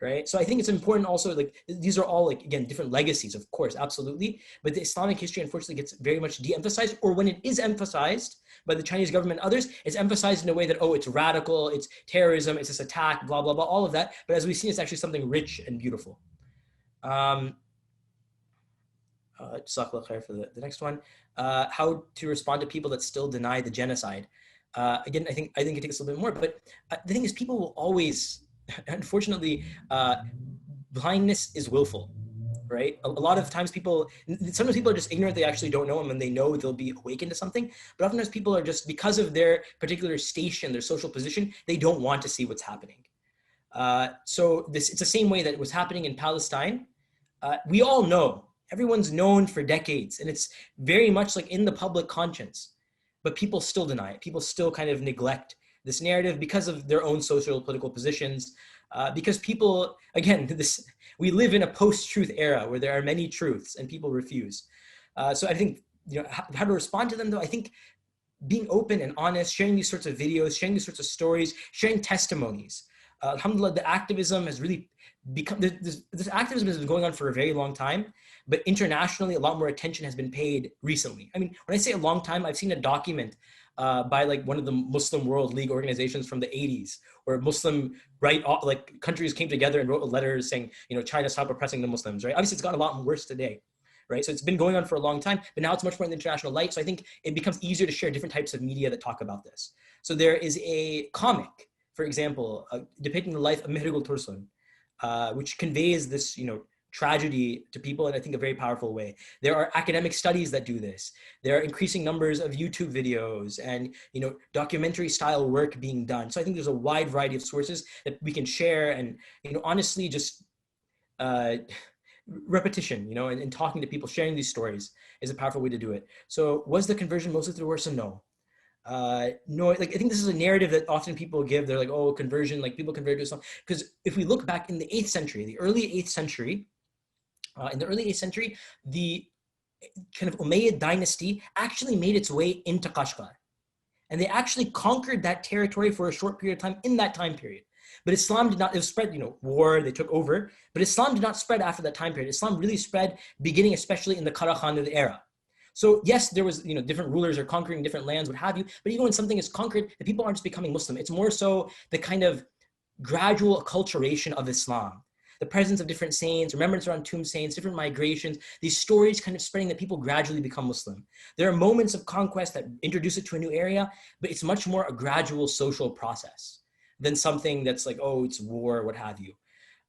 right? So I think it's important also, these are all, again, different legacies, of course, absolutely. But the Islamic history, unfortunately, gets very much de-emphasized, or when it is emphasized by the Chinese government and others, it's emphasized in a way that, oh, it's radical, it's terrorism, it's this attack, blah, blah, blah, all of that. But as we've seen, it's actually something rich and beautiful. Jazakallah khair for the next one. How to respond to people that still deny the genocide. Again, I think it takes a little bit more, but the thing is, people will always, unfortunately, blindness is willful, right? A lot of times sometimes people are just ignorant, they actually don't know, and when they know, they'll be awakened to something. But oftentimes people are just, because of their particular station, their social position, they don't want to see what's happening. So it's the same way that it was happening in Palestine. We all know, everyone's known for decades, and it's very much in the public conscience, but people still deny it. People still kind of neglect this narrative because of their own social political positions, because people, again, we live in a post-truth era where there are many truths and people refuse. So I think, how to respond to them, though, I think being open and honest, sharing these sorts of videos, sharing these sorts of stories, sharing testimonies. Alhamdulillah, the activism has really become, this activism has been going on for a very long time, but internationally, a lot more attention has been paid recently. I mean, when I say a long time, I've seen a document by one of the Muslim World League organizations from the 80s, where Muslim countries came together and wrote a letter saying, China, stop oppressing the Muslims, right? Obviously, it's gotten a lot worse today, right? So it's been going on for a long time, but now it's much more in the international light. So I think it becomes easier to share different types of media that talk about this. So there is a comic, for example, depicting the life of Mihrigul Tursun, which conveys this, tragedy to people in, I think, a very powerful way. There are academic studies that do this. There are increasing numbers of YouTube videos and, documentary style work being done. So I think there's a wide variety of sources that we can share, and, honestly, just repetition, and talking to people, sharing these stories is a powerful way to do it. So was the conversion mostly through worship? No. No, I think this is a narrative that often people give. They're like, oh, conversion, people converted to Islam. Because if we look back in the 8th century, the early 8th century, the kind of Umayyad dynasty actually made its way into Kashgar. And they actually conquered that territory for a short period of time in that time period. But Islam did not, it was spread, war, they took over, but Islam did not spread after that time period. Islam really spread beginning especially in the Kara Khanate era. So yes, there was, different rulers are conquering different lands, what have you, but even when something is conquered, the people aren't just becoming Muslim. It's more so the kind of gradual acculturation of Islam. The presence of different saints, remembrance around tomb saints, different migrations, these stories kind of spreading that people gradually become Muslim. There are moments of conquest that introduce it to a new area, but it's much more a gradual social process than something that's like, oh, it's war, what have you.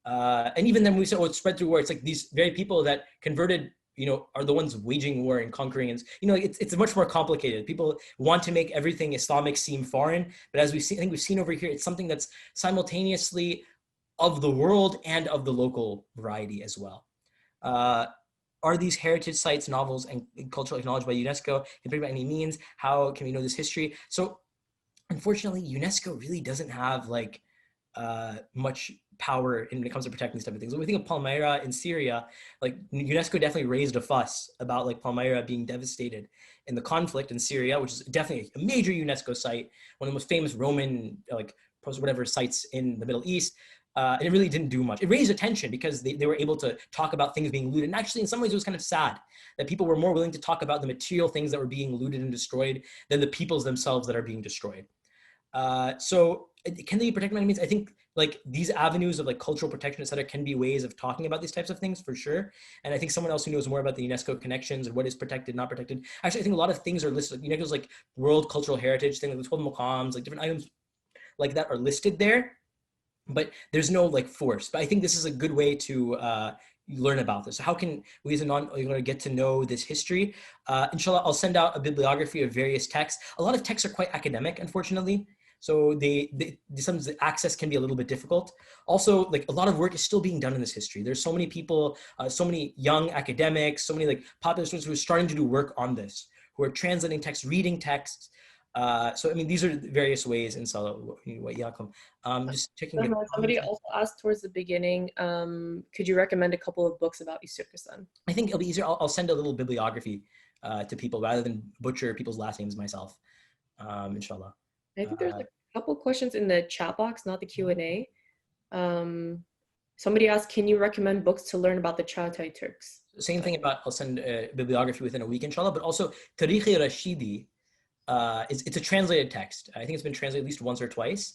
And even then we say, oh, it's spread through war. It's like these very people that converted, are the ones waging war and conquering. And, it's much more complicated. People want to make everything Islamic seem foreign. But as I think we've seen over here, it's something that's simultaneously of the world and of the local variety as well. Are these heritage sites, novels, and cultural acknowledged by UNESCO? Can by any means? How can we know this history? So unfortunately, UNESCO really doesn't have much power when it comes to protecting these type of things. When we think of Palmyra in Syria, UNESCO definitely raised a fuss about Palmyra being devastated in the conflict in Syria, which is definitely a major UNESCO site, one of the most famous Roman post-whatever sites in the Middle East. And it really didn't do much. It raised attention because they were able to talk about things being looted. And actually, in some ways, it was kind of sad that people were more willing to talk about the material things that were being looted and destroyed than the peoples themselves that are being destroyed. So can they be protected by any means? I think these avenues of cultural protection, et cetera, can be ways of talking about these types of things for sure. And I think someone else who knows more about the UNESCO connections and what is protected, not protected. Actually, I think a lot of things are listed. UNESCO's World Cultural Heritage thing, the 12 maqams, different items like that are listed there. But there's no force. But I think this is a good way to learn about this. So how can we as a non-Uighur get to know this history? Inshallah, I'll send out a bibliography of various texts. A lot of texts are quite academic, unfortunately. So sometimes the access can be a little bit difficult. Also, a lot of work is still being done in this history. There's so many people, so many young academics, so many popular students who are starting to do work on this, who are translating texts, reading texts. So I mean, these are various ways. Inshallah, just checking. Somebody also asked towards the beginning, could you recommend a couple of books about East Turkestan? I think it'll be easier. I'll send a little bibliography to people rather than butcher people's last names myself. Inshallah. I think there's a couple questions in the chat box, not the Q&A. Somebody asked, can you recommend books to learn about the Chagatai Turks? Same thing about, I'll send a bibliography within a week, inshallah, but also Tariq-e Rashidi. It's a translated text. I think it's been translated at least once or twice.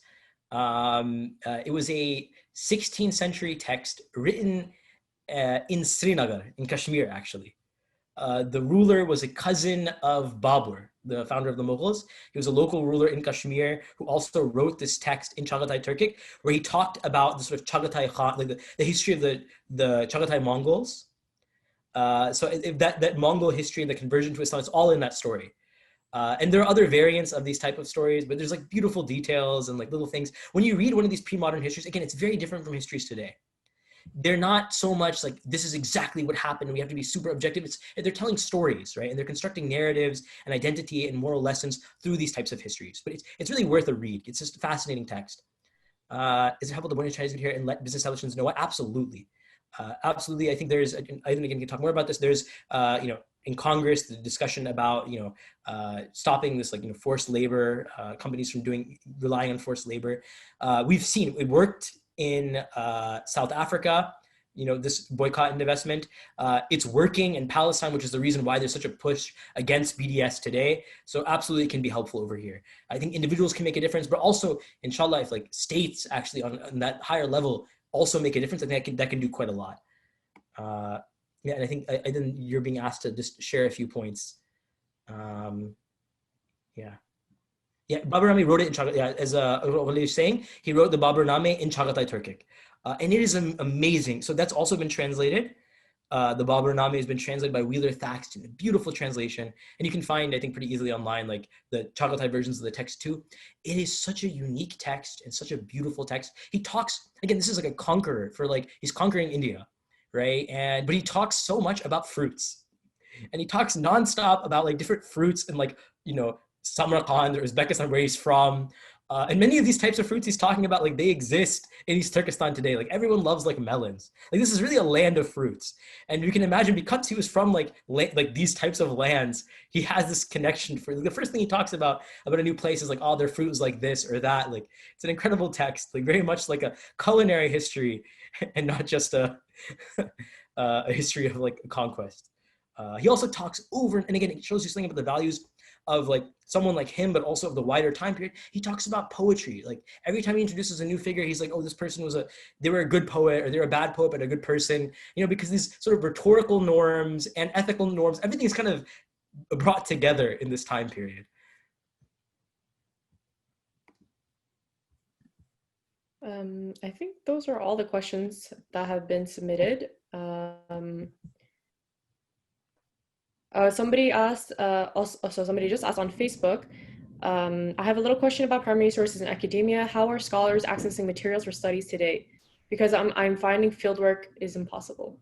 It was a 16th century text written in Srinagar, in Kashmir, actually. The ruler was a cousin of Babur, the founder of the Mughals. He was a local ruler in Kashmir who also wrote this text in Chagatai Turkic, where he talked about the sort of Chagatai Khan, the history of the Chagatai Mongols. So that Mongol history and the conversion to Islam, it's all in that story. And there are other variants of these type of stories, but there's beautiful details and little things. When you read one of these pre-modern histories, again, it's very different from histories today. They're not so much this is exactly what happened. We have to be super objective. They're telling stories, right? And they're constructing narratives and identity and moral lessons through these types of histories. But it's really worth a read. It's just a fascinating text. Is it helpful to born in Chinese here and let business establishments know what? Absolutely. Absolutely. I think there's, I think again, we can talk more about this. There's, in Congress, the discussion about, stopping this, forced labor, companies from relying on forced labor. We've seen it worked in South Africa, this boycott and divestment. It's working in Palestine, which is the reason why there's such a push against BDS today. So absolutely it can be helpful over here. I think individuals can make a difference, but also, inshallah, if states actually on that higher level also make a difference, I think that can do quite a lot. Yeah, and I think then you're being asked to just share a few points. Yeah, Baburname wrote it in Chagatai. Yeah, as what he was saying, he wrote the Baburname in Chagatai Turkic, and it is amazing. So that's also been translated. The Baburname has been translated by Wheeler Thaxton, a beautiful translation, and you can find, I think, pretty easily online the Chagatai versions of the text too. It is such a unique text and such a beautiful text. He talks again. This is a conqueror for he's conquering India, right? But he talks so much about fruits, and he talks nonstop about different fruits and Samarkand or Uzbekistan, where he's from, And many of these types of fruits he's talking about, like they exist in East Turkestan today. Like everyone loves like melons. Like this is really a land of fruits. And you can imagine because he was from like these types of lands, he has this connection for like, the first thing he talks about a new place is like, oh, their fruit is like this or that. Like it's an incredible text, like very much like a culinary history and not just a, a history of like conquest. He also talks over and again, it shows you something about the values of like someone like him, but also of the wider time period. He talks about poetry. Like every time he introduces a new figure, he's like, oh, this person they were a good poet, or they're a bad poet, but a good person, because these sort of rhetorical norms and ethical norms, everything's kind of brought together in this time period. I think those are all the questions that have been submitted. Somebody asked, somebody just asked on Facebook, I have a little question about primary sources in academia. How are scholars accessing materials for studies today? Because I'm finding fieldwork is impossible.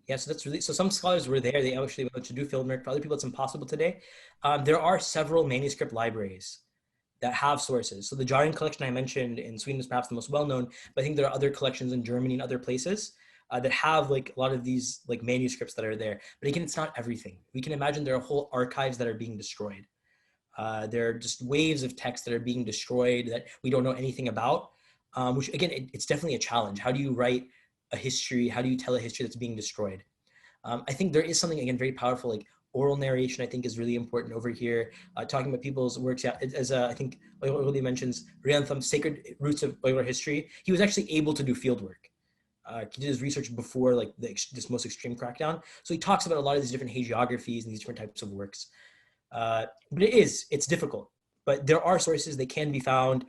Yeah, so some scholars were there, they actually were able to do fieldwork. For other people, it's impossible today. There are several manuscript libraries that have sources. So the Jarian collection I mentioned in Sweden is perhaps the most well-known, but I think there are other collections in Germany and other places that have like a lot of these like manuscripts that are there. But again, it's not everything. We can imagine there are whole archives that are being destroyed. There are just waves of text that are being destroyed that we don't know anything about, which again, it's definitely a challenge. How do you write a history? How do you tell a history that's being destroyed? I think there is something, again, very powerful, like oral narration, I think is really important over here. Talking about people's works, yeah, as I think Uighur mentions, Riantham's Sacred Roots of Uighur History, he was actually able to do field work. He did his research before like this most extreme crackdown. So he talks about a lot of these different hagiographies and these different types of works. But it's difficult. But there are sources, they can be found.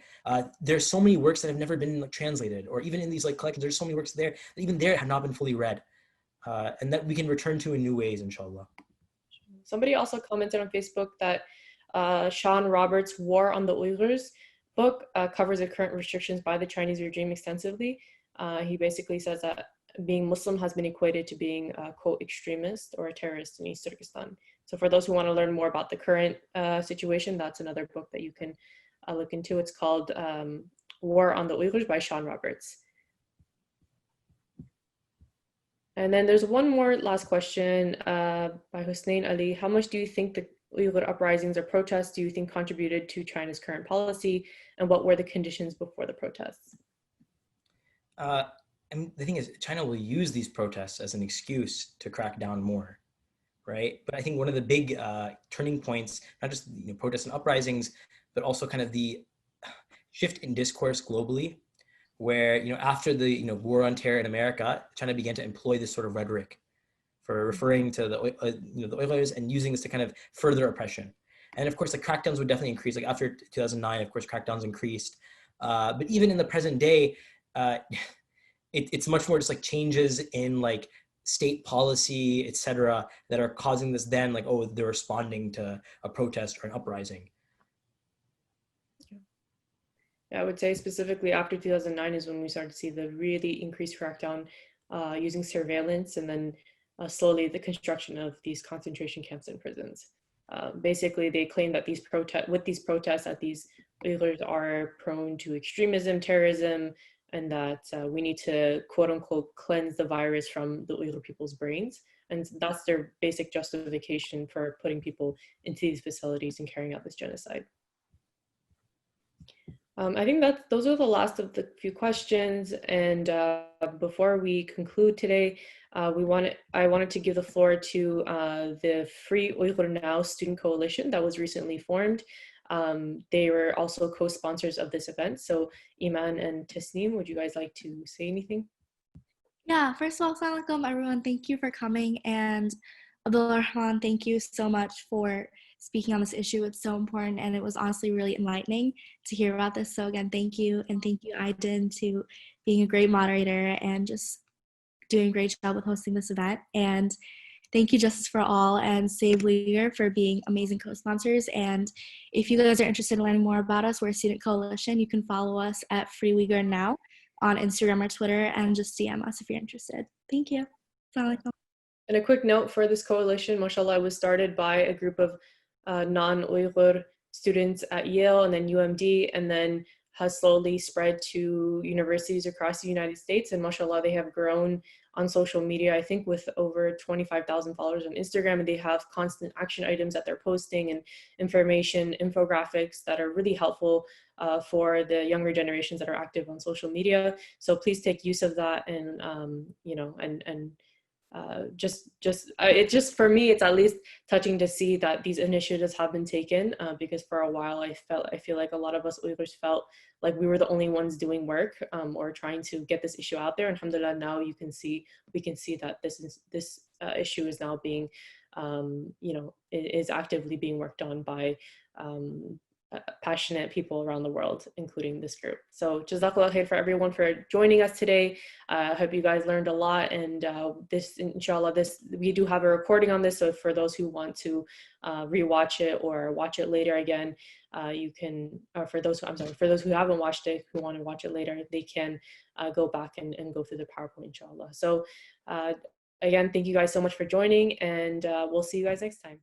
There's so many works that have never been like, translated, or even in these like collections, there's so many works there that even there have not been fully read. And that we can return to in new ways, inshallah. Somebody also commented on Facebook that Sean Roberts' War on the Uyghurs book covers the current restrictions by the Chinese regime extensively. He basically says that being Muslim has been equated to being a quote extremist or a terrorist in East Turkestan. So for those who want to learn more about the current situation, that's another book that you can look into. It's called War on the Uyghurs by Sean Roberts. And then there's one more last question by Hussein Ali. How much do you think the Uyghur uprisings or protests do you think contributed to China's current policy, and what were the conditions before the protests? I mean, the thing is, China will use these protests as an excuse to crack down more, right? But I think one of the big turning points, not just protests and uprisings, but also kind of the shift in discourse globally, where after the war on terror in America, China began to employ this sort of rhetoric for referring to the Uyghurs and using this to kind of further oppression. And of course, the crackdowns would definitely increase. Like after 2009, of course, crackdowns increased. But even in the present day, it's much more just like changes in like state policy, etc., that are causing this. Then like, oh, they're responding to a protest or an uprising. I would say specifically after 2009 is when we started to see the really increased crackdown using surveillance, and then slowly the construction of these concentration camps and prisons. Basically, they claim that these protests that these Uyghurs are prone to extremism, terrorism, and that we need to quote unquote cleanse the virus from the Uyghur people's brains. And that's their basic justification for putting people into these facilities and carrying out this genocide. I think that those are the last of the few questions. And before we conclude today, I wanted to give the floor to the Free Uighur Now Student Coalition that was recently formed. They were also co-sponsors of this event. So Iman and Tasneem, would you guys like to say anything? Yeah, first of all, assalamu alaikum everyone. Thank you for coming. And Abdul Rahman, thank you so much for speaking on this issue. It's so important, and it was honestly really enlightening to hear about this. So again, thank you. And thank you, Aiden, to being a great moderator and just doing a great job with hosting this event. And thank you, Justice for All and Save Uyghur for being amazing co-sponsors. And if you guys are interested in learning more about us, we're a student coalition. You can follow us at Free Uighur Now on Instagram or Twitter, and just DM us if you're interested. Thank you. Assalamu alaikum. And a quick note for this coalition, mashallah, was started by a group of non-Uyghur students at Yale and then UMD, and then has slowly spread to universities across the United States. And mashallah, they have grown on social media, I think with over 25,000 followers on Instagram, and they have constant action items that they're posting and information, infographics that are really helpful for the younger generations that are active on social media. So please take use of that, and you know, it just, for me, it's at least touching to see that these initiatives have been taken, because for a while I feel like a lot of us Uyghurs felt like we were the only ones doing work or trying to get this issue out there. And alhamdulillah, now we can see that this issue is now being you know, is actively being worked on by passionate people around the world, including this group. So jazakallah khair for everyone for joining us today. I hope you guys learned a lot, and this, inshallah, we do have a recording on this, so for those who want to rewatch it or watch it later again, you can, or for those who haven't watched it, who want to watch it later, they can go back and go through the PowerPoint, inshallah. So again, thank you guys so much for joining, and we'll see you guys next time.